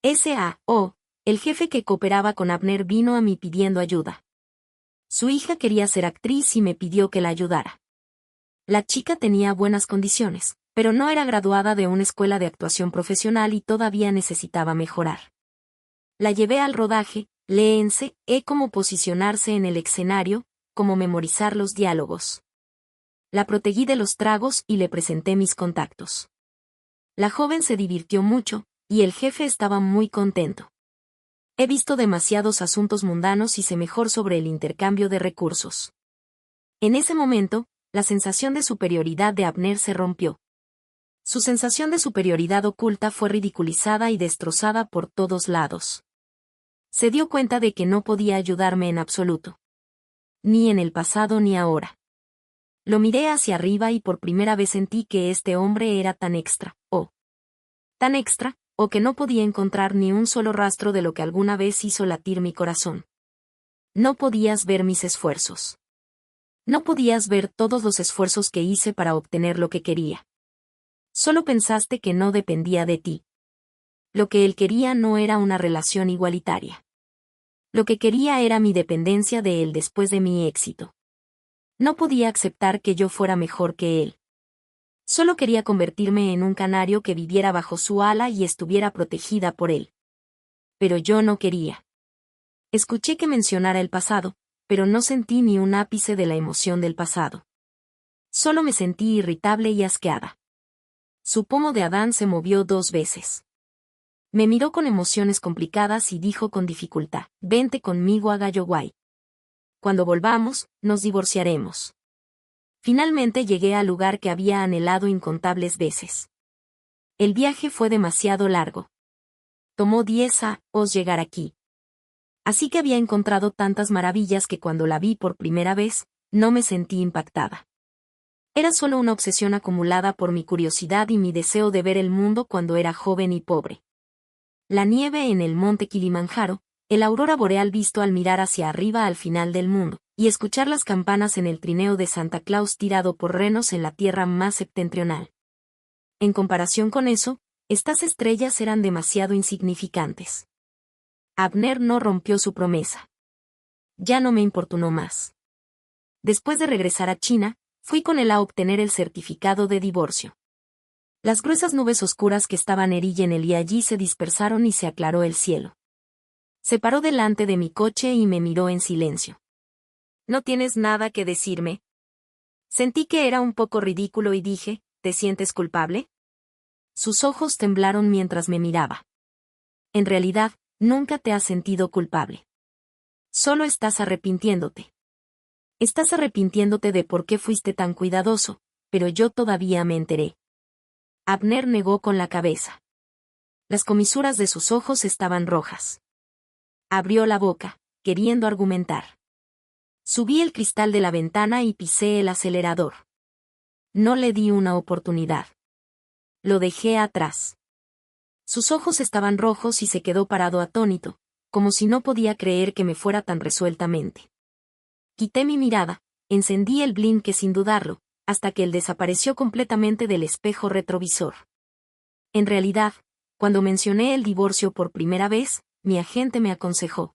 El jefe que cooperaba con Abner vino a mí pidiendo ayuda. Su hija quería ser actriz y me pidió que la ayudara. La chica tenía buenas condiciones, pero no era graduada de una escuela de actuación profesional y todavía necesitaba mejorar. La llevé al rodaje, le enseñé cómo posicionarse en el escenario, cómo memorizar los diálogos. La protegí de los tragos y le presenté mis contactos. La joven se divirtió mucho, y el jefe estaba muy contento. He visto demasiados asuntos mundanos y sé mejor sobre el intercambio de recursos. En ese momento, la sensación de superioridad de Abner se rompió. Su sensación de superioridad oculta fue ridiculizada y destrozada por todos lados. Se dio cuenta de que no podía ayudarme en absoluto. Ni en el pasado ni ahora. Lo miré hacia arriba y por primera vez sentí que este hombre era tan extra, o que no podía encontrar ni un solo rastro de lo que alguna vez hizo latir mi corazón. No podías ver mis esfuerzos. No podías ver todos los esfuerzos que hice para obtener lo que quería. Solo pensaste que no dependía de ti. Lo que él quería no era una relación igualitaria. Lo que quería era mi dependencia de él después de mi éxito. No podía aceptar que yo fuera mejor que él. Solo quería convertirme en un canario que viviera bajo su ala y estuviera protegida por él. Pero yo no quería. Escuché que mencionara el pasado, pero no sentí ni un ápice de la emoción del pasado. Solo me sentí irritable y asqueada. Su pomo de Adán se movió 2 veces. Me miró con emociones complicadas y dijo con dificultad: «Vente conmigo a Galloguay. Cuando volvamos, nos divorciaremos». Finalmente llegué al lugar que había anhelado incontables veces. El viaje fue demasiado largo. Tomó 10 años llegar aquí. Así que había encontrado tantas maravillas que cuando la vi por primera vez, no me sentí impactada. Era solo una obsesión acumulada por mi curiosidad y mi deseo de ver el mundo cuando era joven y pobre. La nieve en el monte Kilimanjaro, el aurora boreal visto al mirar hacia arriba al final del mundo, y escuchar las campanas en el trineo de Santa Claus tirado por renos en la tierra más septentrional. En comparación con eso, estas estrellas eran demasiado insignificantes. Abner no rompió su promesa. Ya no me importunó más. Después de regresar a China, fui con él a obtener el certificado de divorcio. Las gruesas nubes oscuras que estaban en él y allí se dispersaron y se aclaró el cielo. Se paró delante de mi coche y me miró en silencio. «¿No tienes nada que decirme?» Sentí que era un poco ridículo y dije: «¿Te sientes culpable?» Sus ojos temblaron mientras me miraba. «En realidad, nunca te has sentido culpable. Solo estás arrepintiéndote. Estás arrepintiéndote de por qué fuiste tan cuidadoso, pero yo todavía me enteré». Abner negó con la cabeza. Las comisuras de sus ojos estaban rojas. Abrió la boca, queriendo argumentar. Subí el cristal de la ventana y pisé el acelerador. No le di una oportunidad. Lo dejé atrás. Sus ojos estaban rojos y se quedó parado atónito, como si no podía creer que me fuera tan resueltamente. Quité mi mirada, encendí el blinque sin dudarlo, hasta que él desapareció completamente del espejo retrovisor. En realidad, cuando mencioné el divorcio por primera vez, mi agente me aconsejó: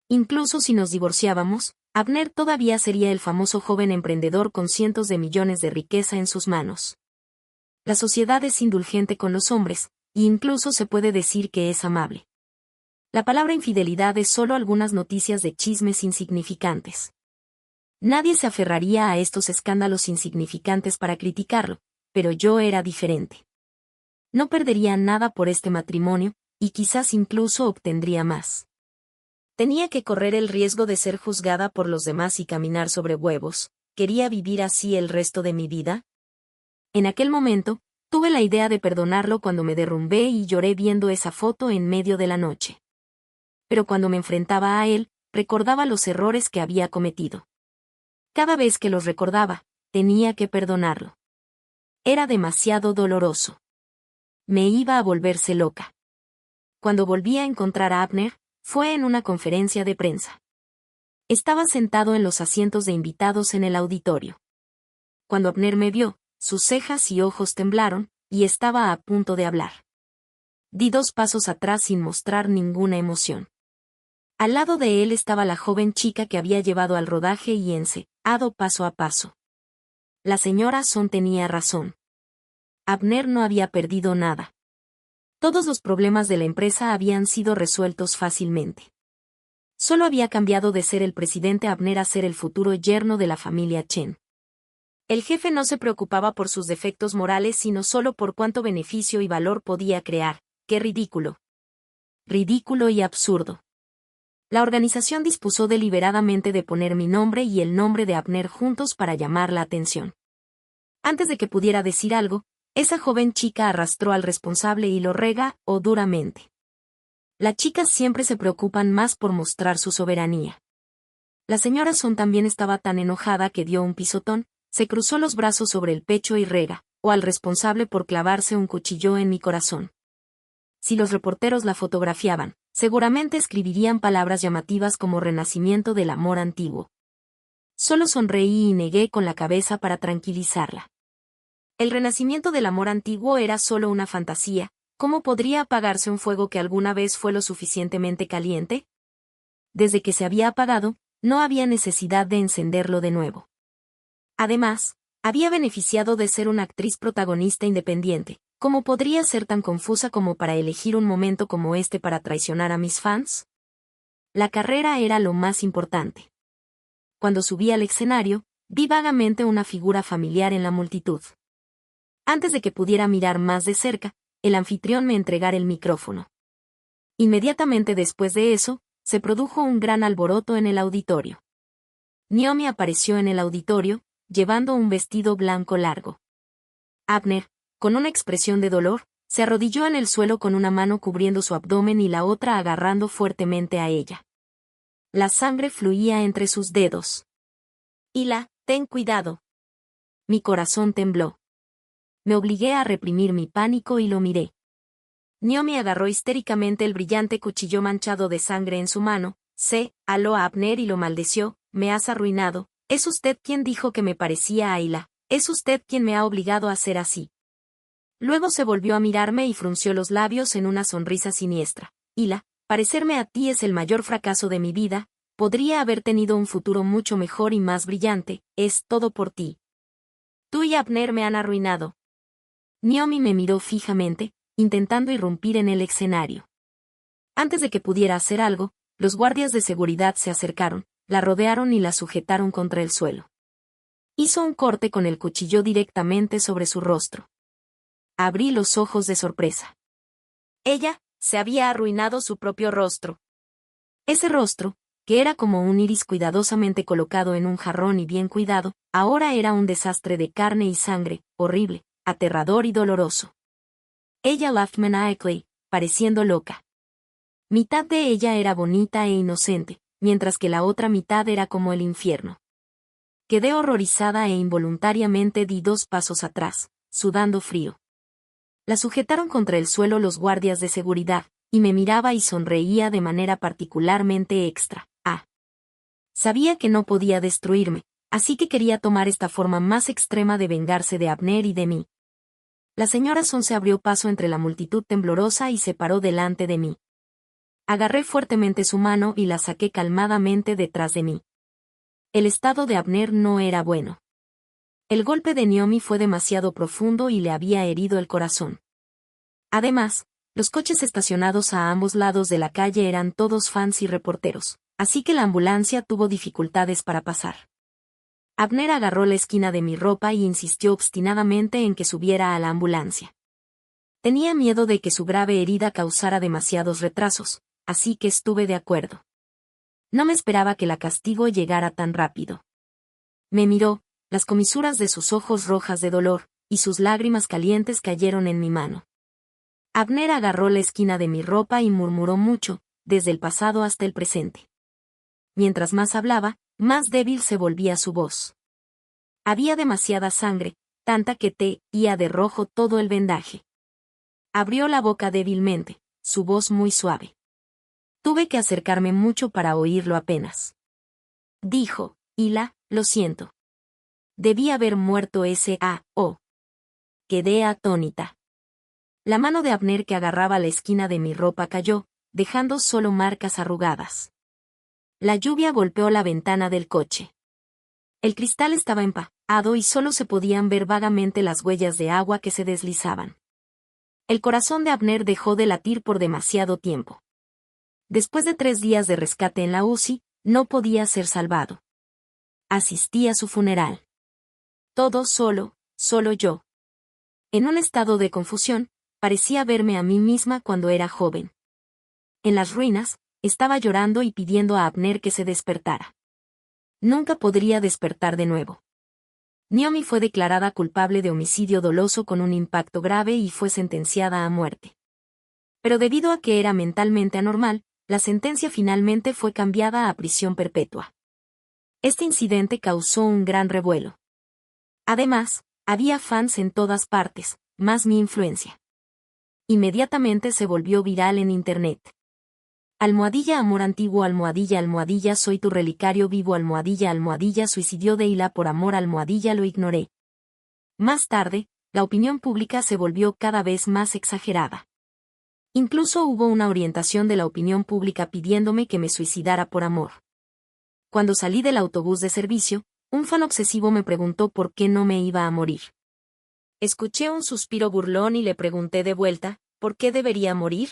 incluso si nos divorciábamos, Abner todavía sería el famoso joven emprendedor con cientos de millones de riqueza en sus manos. La sociedad es indulgente con los hombres, e incluso se puede decir que es amable. La palabra infidelidad es solo algunas noticias de chismes insignificantes. Nadie se aferraría a estos escándalos insignificantes para criticarlo, pero yo era diferente. No perdería nada por este matrimonio, y quizás incluso obtendría más. Tenía que correr el riesgo de ser juzgada por los demás y caminar sobre huevos. ¿Quería vivir así el resto de mi vida? En aquel momento, tuve la idea de perdonarlo cuando me derrumbé y lloré viendo esa foto en medio de la noche. Pero cuando me enfrentaba a él, recordaba los errores que había cometido. Cada vez que los recordaba, tenía que perdonarlo. Era demasiado doloroso. Me iba a volverse loca. Cuando volví a encontrar a Abner, fue en una conferencia de prensa. Estaba sentado en los asientos de invitados en el auditorio. Cuando Abner me vio, sus cejas y ojos temblaron, y estaba a punto de hablar. Di 2 pasos atrás sin mostrar ninguna emoción. Al lado de él estaba la joven chica que había llevado al rodaje y enseñado paso a paso. La señora Son tenía razón. Abner no había perdido nada. Todos los problemas de la empresa habían sido resueltos fácilmente. Solo había cambiado de ser el presidente Abner a ser el futuro yerno de la familia Chen. El jefe no se preocupaba por sus defectos morales sino solo por cuánto beneficio y valor podía crear. ¡Qué ridículo! Ridículo y absurdo. La organización dispuso deliberadamente de poner mi nombre y el nombre de Abner juntos para llamar la atención. Antes de que pudiera decir algo, esa joven chica arrastró al responsable y lo regañó duramente. Las chicas siempre se preocupan más por mostrar su soberanía. La señora Son también estaba tan enojada que dio un pisotón, se cruzó los brazos sobre el pecho y regañó al responsable por clavarse un cuchillo en mi corazón. si los reporteros la fotografiaban, seguramente escribirían palabras llamativas como renacimiento del amor antiguo. Solo sonreí y negué con la cabeza para tranquilizarla. El renacimiento del amor antiguo era solo una fantasía. ¿Cómo podría apagarse un fuego que alguna vez fue lo suficientemente caliente? Desde que se había apagado, no había necesidad de encenderlo de nuevo. Además, había beneficiado de ser una actriz protagonista independiente. ¿Cómo podría ser tan confusa como para elegir un momento como este para traicionar a mis fans? La carrera era lo más importante. Cuando subí al escenario, vi vagamente una figura familiar en la multitud. Antes de que pudiera mirar más de cerca, el anfitrión me entregara el micrófono. Inmediatamente después de eso, se produjo un gran alboroto en el auditorio. Naomi apareció en el auditorio, llevando un vestido blanco largo. Abner, con una expresión de dolor, se arrodilló en el suelo con una mano cubriendo su abdomen y la otra agarrando fuertemente a ella. La sangre fluía entre sus dedos. Hila, ten cuidado. Mi corazón tembló. Me obligué a reprimir mi pánico y lo miré. Naomi agarró histéricamente el brillante cuchillo manchado de sangre en su mano, aló a Abner y lo maldeció. Me has arruinado, es usted quien dijo que me parecía a Hila, es usted quien me ha obligado a ser así. Luego se volvió a mirarme y frunció los labios en una sonrisa siniestra. Hila, parecerme a ti es el mayor fracaso de mi vida, podría haber tenido un futuro mucho mejor y más brillante, es todo por ti. Tú y Abner me han arruinado. Naomi me miró fijamente, intentando irrumpir en el escenario. Antes de que pudiera hacer algo, los guardias de seguridad se acercaron, la rodearon y la sujetaron contra el suelo. Hizo un corte con el cuchillo directamente sobre su rostro. Abrí los ojos de sorpresa. Ella se había arruinado su propio rostro. Ese rostro, que era como un iris cuidadosamente colocado en un jarrón y bien cuidado, ahora era un desastre de carne y sangre, horrible, aterrador y doloroso. Ella laughed maniacally, pareciendo loca. Mitad de ella era bonita e inocente, mientras que la otra mitad era como el infierno. Quedé horrorizada e involuntariamente di 2 pasos atrás, sudando frío. La sujetaron contra el suelo los guardias de seguridad, y me miraba y sonreía de manera particularmente extra. Sabía que no podía destruirme, así que quería tomar esta forma más extrema de vengarse de Abner y de mí. La señora Son se abrió paso entre la multitud temblorosa y se paró delante de mí. Agarré fuertemente su mano y la saqué calmadamente detrás de mí. El estado de Abner no era bueno. El golpe de Naomi fue demasiado profundo y le había herido el corazón. Además, los coches estacionados a ambos lados de la calle eran todos fans y reporteros, así que la ambulancia tuvo dificultades para pasar. Abner agarró la esquina de mi ropa y insistió obstinadamente en que subiera a la ambulancia. Tenía miedo de que su grave herida causara demasiados retrasos, así que estuve de acuerdo. No me esperaba que la castigo llegara tan rápido. Me miró, las comisuras de sus ojos rojas de dolor, y sus lágrimas calientes cayeron en mi mano. Abner agarró la esquina de mi ropa y murmuró mucho, desde el pasado hasta el presente. Mientras más hablaba, más débil se volvía su voz. Había demasiada sangre, tanta que teía de rojo todo el vendaje. Abrió la boca débilmente, su voz muy suave. Tuve que acercarme mucho para oírlo apenas. Dijo, Hila, lo siento. Debí haber muerto Quedé atónita. La mano de Abner que agarraba la esquina de mi ropa cayó, dejando solo marcas arrugadas. La lluvia golpeó la ventana del coche. El cristal estaba empapado y solo se podían ver vagamente las huellas de agua que se deslizaban. El corazón de Abner dejó de latir por demasiado tiempo. Después de 3 días de rescate en la UCI, no podía ser salvado. Asistí a su funeral. Todo solo yo. En un estado de confusión, parecía verme a mí misma cuando era joven. En las ruinas, estaba llorando y pidiendo a Abner que se despertara. Nunca podría despertar de nuevo. Naomi fue declarada culpable de homicidio doloso con un impacto grave y fue sentenciada a muerte. Pero debido a que era mentalmente anormal, la sentencia finalmente fue cambiada a prisión perpetua. Este incidente causó un gran revuelo. Además, había fans en todas partes, más mi influencia. Inmediatamente se volvió viral en internet. Almohadilla amor antiguo almohadilla soy tu relicario vivo almohadilla suicidió Deila por amor almohadilla lo ignoré. Más tarde, la opinión pública se volvió cada vez más exagerada. Incluso hubo una orientación de la opinión pública pidiéndome que me suicidara por amor. Cuando salí del autobús de servicio, un fan obsesivo me preguntó por qué no me iba a morir. Escuché un suspiro burlón y le pregunté de vuelta, ¿por qué debería morir?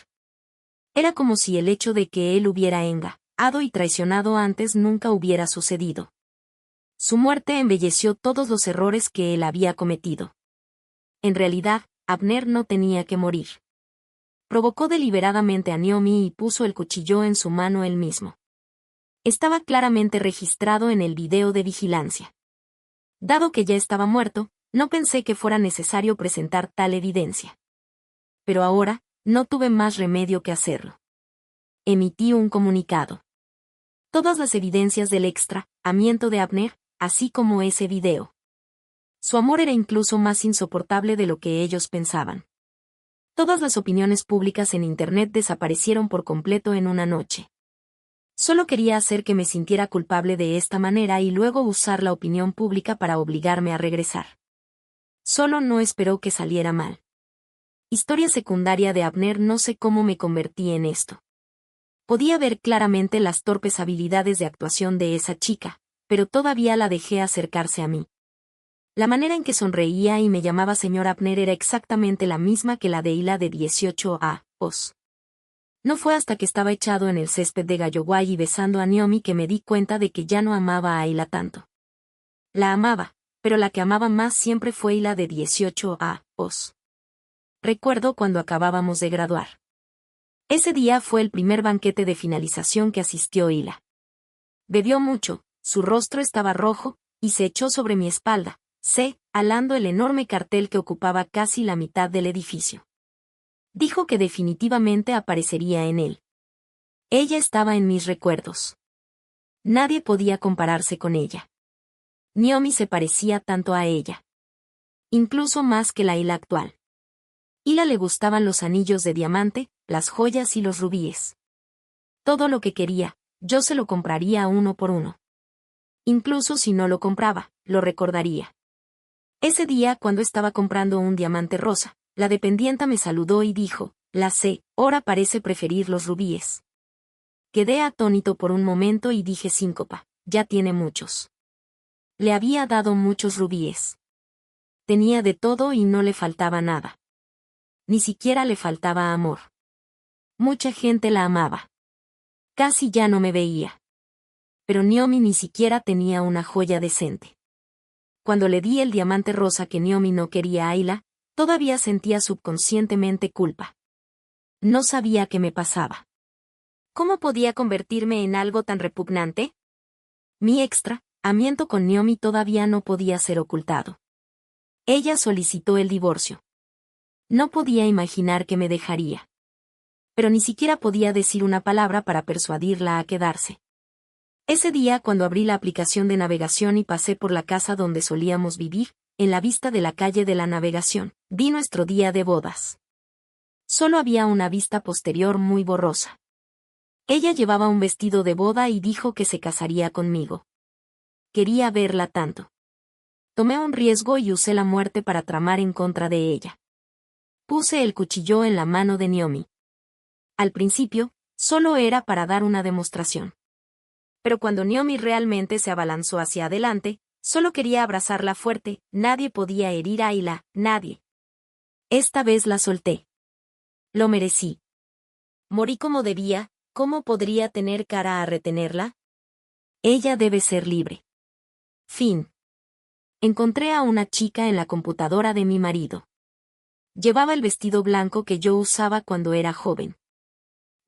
Era como si el hecho de que él hubiera engañado y traicionado antes nunca hubiera sucedido. Su muerte embelleció todos los errores que él había cometido. En realidad, Abner no tenía que morir. Provocó deliberadamente a Naomi y puso el cuchillo en su mano él mismo. Estaba claramente registrado en el video de vigilancia. Dado que ya estaba muerto, no pensé que fuera necesario presentar tal evidencia. Pero ahora, no tuve más remedio que hacerlo. Emití un comunicado. Todas las evidencias del extrañamiento de Abner, así como ese video. Su amor era incluso más insoportable de lo que ellos pensaban. Todas las opiniones públicas en Internet desaparecieron por completo en una noche. Solo quería hacer que me sintiera culpable de esta manera y luego usar la opinión pública para obligarme a regresar. Solo no esperó que saliera mal. Historia secundaria de Abner. No sé cómo me convertí en esto. Podía ver claramente las torpes habilidades de actuación de esa chica, pero todavía la dejé acercarse a mí. La manera en que sonreía y me llamaba señor Abner era exactamente la misma que la de Hila de 18 años. No fue hasta que estaba echado en el césped de Galloguay y besando a Naomi que me di cuenta de que ya no amaba a Hila tanto. La amaba, pero la que amaba más siempre fue Hila de 18 años. Recuerdo cuando acabábamos de graduar. Ese día fue el primer banquete de finalización que asistió Hila. Bebió mucho, su rostro estaba rojo, y se echó sobre mi espalda, alando el enorme cartel que ocupaba casi la mitad del edificio. Dijo que definitivamente aparecería en él. Ella estaba en mis recuerdos. Nadie podía compararse con ella. Naomi se parecía tanto a ella. Incluso más que la Hila actual. Hila le gustaban los anillos de diamante, las joyas y los rubíes. Todo lo que quería, yo se lo compraría uno por uno. Incluso si no lo compraba, lo recordaría. Ese día cuando estaba comprando un diamante rosa, la dependienta me saludó y dijo, ahora parece preferir los rubíes. Quedé atónito por un momento y dije síncopa, ya tiene muchos. Le había dado muchos rubíes. Tenía de todo y no le faltaba nada. Ni siquiera le faltaba amor. Mucha gente la amaba. Casi ya no me veía. Pero Naomi ni siquiera tenía una joya decente. Cuando le di el diamante rosa que Naomi no quería a Hila, todavía sentía subconscientemente culpa. No sabía qué me pasaba. ¿Cómo podía convertirme en algo tan repugnante? Mi extrañamiento con Naomi todavía no podía ser ocultado. Ella solicitó el divorcio. No podía imaginar que me dejaría. Pero ni siquiera podía decir una palabra para persuadirla a quedarse. Ese día cuando abrí la aplicación de navegación y pasé por la casa donde solíamos vivir, en la vista de la calle de la navegación, vi nuestro día de bodas. Solo había una vista posterior muy borrosa. Ella llevaba un vestido de boda y dijo que se casaría conmigo. Quería verla tanto. Tomé un riesgo y usé la muerte para tramar en contra de ella. Puse el cuchillo en la mano de Naomi. Al principio, solo era para dar una demostración. Pero cuando Naomi realmente se abalanzó hacia adelante, solo quería abrazarla fuerte, nadie podía herir a Hila, nadie. Esta vez la solté. Lo merecí. Morí como debía, ¿cómo podría tener cara a retenerla? Ella debe ser libre. Fin. Encontré a una chica en la computadora de mi marido. Llevaba el vestido blanco que yo usaba cuando era joven.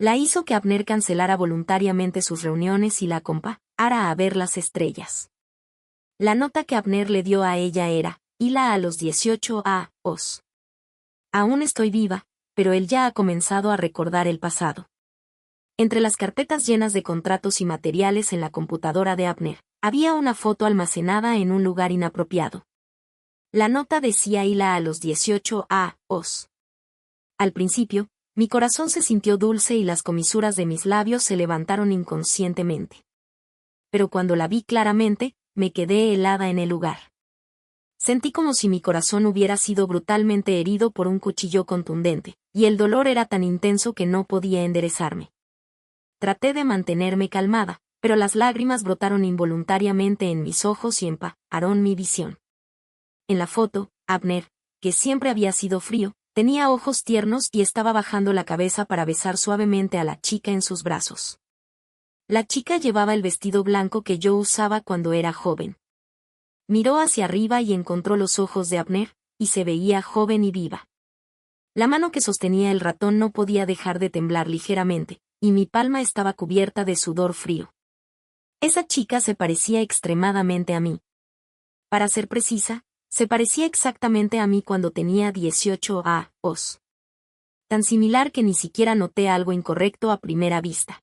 La hizo que Abner cancelara voluntariamente sus reuniones y la acompañara a ver las estrellas. La nota que Abner le dio a ella era, Hila a los 18 años. Aún estoy viva, pero él ya ha comenzado a recordar el pasado. Entre las carpetas llenas de contratos y materiales en la computadora de Abner, había una foto almacenada en un lugar inapropiado. La nota decía Hila a los 18 años. Al principio, mi corazón se sintió dulce y las comisuras de mis labios se levantaron inconscientemente. Pero cuando la vi claramente, me quedé helada en el lugar. Sentí como si mi corazón hubiera sido brutalmente herido por un cuchillo contundente, y el dolor era tan intenso que no podía enderezarme. Traté de mantenerme calmada, pero las lágrimas brotaron involuntariamente en mis ojos y empañaron mi visión. En la foto, Abner, que siempre había sido frío, tenía ojos tiernos y estaba bajando la cabeza para besar suavemente a la chica en sus brazos. La chica llevaba el vestido blanco que yo usaba cuando era joven. Miró hacia arriba y encontró los ojos de Abner, y se veía joven y viva. La mano que sostenía el ratón no podía dejar de temblar ligeramente, y mi palma estaba cubierta de sudor frío. Esa chica se parecía extremadamente a mí. Para ser precisa, se parecía exactamente a mí cuando tenía 18 años. Tan similar que ni siquiera noté algo incorrecto a primera vista.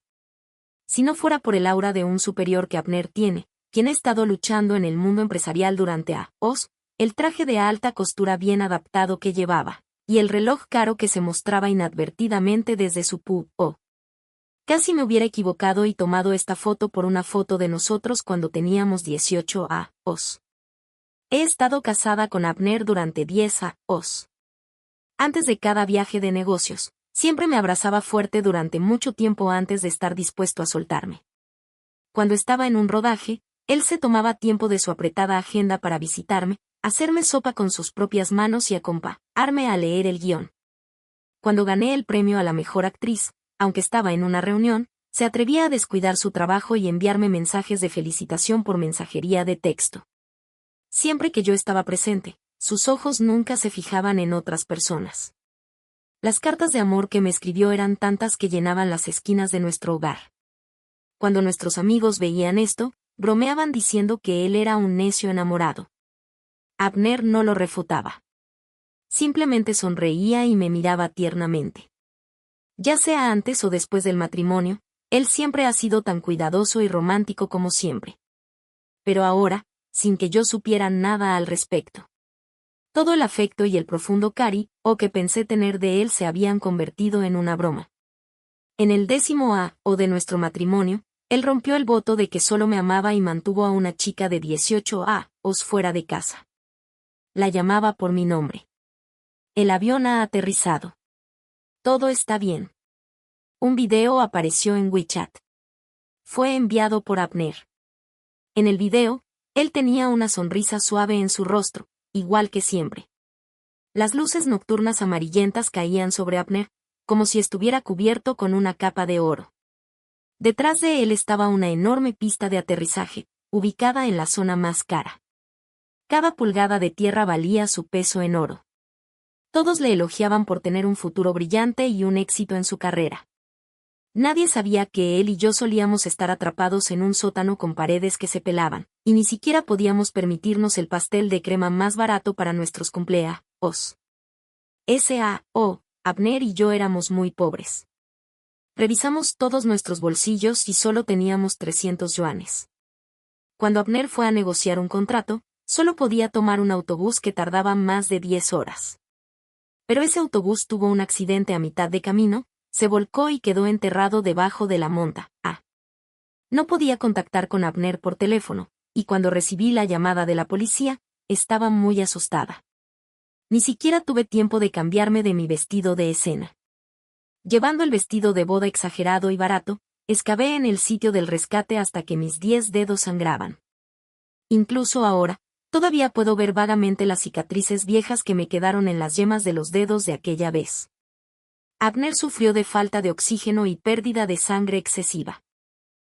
Si no fuera por el aura de un superior que Abner tiene, quien ha estado luchando en el mundo empresarial durante años, el traje de alta costura bien adaptado que llevaba, y el reloj caro que se mostraba inadvertidamente desde su puño. Casi me hubiera equivocado y tomado esta foto por una foto de nosotros cuando teníamos 18 años. He estado casada con Abner durante 10 años. Antes de cada viaje de negocios, siempre me abrazaba fuerte durante mucho tiempo antes de estar dispuesto a soltarme. Cuando estaba en un rodaje, él se tomaba tiempo de su apretada agenda para visitarme, hacerme sopa con sus propias manos y acompañarme a leer el guión. Cuando gané el premio a la mejor actriz, aunque estaba en una reunión, se atrevía a descuidar su trabajo y enviarme mensajes de felicitación por mensajería de texto. Siempre que yo estaba presente, sus ojos nunca se fijaban en otras personas. Las cartas de amor que me escribió eran tantas que llenaban las esquinas de nuestro hogar. Cuando nuestros amigos veían esto, bromeaban diciendo que él era un necio enamorado. Abner no lo refutaba. Simplemente sonreía y me miraba tiernamente. Ya sea antes o después del matrimonio, él siempre ha sido tan cuidadoso y romántico como siempre. Pero ahora, sin que yo supiera nada al respecto. Todo el afecto y el profundo cariño que pensé tener de él se habían convertido en una broma. En el 10º año de nuestro matrimonio, él rompió el voto de que solo me amaba y mantuvo a una chica de 18 años fuera de casa. La llamaba por mi nombre. El avión ha aterrizado. Todo está bien. Un video apareció en WeChat. Fue enviado por Abner. En el video, él tenía una sonrisa suave en su rostro, igual que siempre. Las luces nocturnas amarillentas caían sobre Abner, como si estuviera cubierto con una capa de oro. Detrás de él estaba una enorme pista de aterrizaje, ubicada en la zona más cara. Cada pulgada de tierra valía su peso en oro. Todos le elogiaban por tener un futuro brillante y un éxito en su carrera. Nadie sabía que él y yo solíamos estar atrapados en un sótano con paredes que se pelaban, y ni siquiera podíamos permitirnos el pastel de crema más barato para nuestros cumpleaños. Abner y yo éramos muy pobres. Revisamos todos nuestros bolsillos y solo teníamos 300 yuanes. Cuando Abner fue a negociar un contrato, solo podía tomar un autobús que tardaba más de 10 horas. Pero ese autobús tuvo un accidente a mitad de camino, se volcó y quedó enterrado debajo de la monta. No podía contactar con Abner por teléfono, y cuando recibí la llamada de la policía, estaba muy asustada. Ni siquiera tuve tiempo de cambiarme de mi vestido de escena. Llevando el vestido de boda exagerado y barato, excavé en el sitio del rescate hasta que mis 10 dedos sangraban. Incluso ahora, todavía puedo ver vagamente las cicatrices viejas que me quedaron en las yemas de los dedos de aquella vez. Abner sufrió de falta de oxígeno y pérdida de sangre excesiva.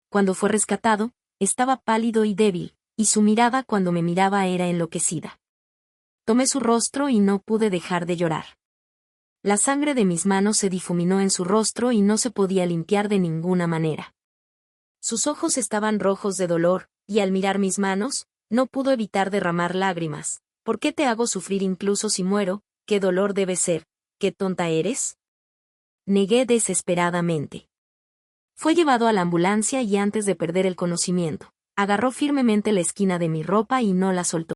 Cuando fue rescatado, estaba pálido y débil, y su mirada cuando me miraba era enloquecida. Tomé su rostro y no pude dejar de llorar. La sangre de mis manos se difuminó en su rostro y no se podía limpiar de ninguna manera. Sus ojos estaban rojos de dolor, y al mirar mis manos, no pudo evitar derramar lágrimas. ¿Por qué te hago sufrir incluso si muero? ¿Qué dolor debe ser? ¿Qué tonta eres? Negué desesperadamente. Fue llevado a la ambulancia y antes de perder el conocimiento, agarró firmemente la esquina de mi ropa y no la soltó.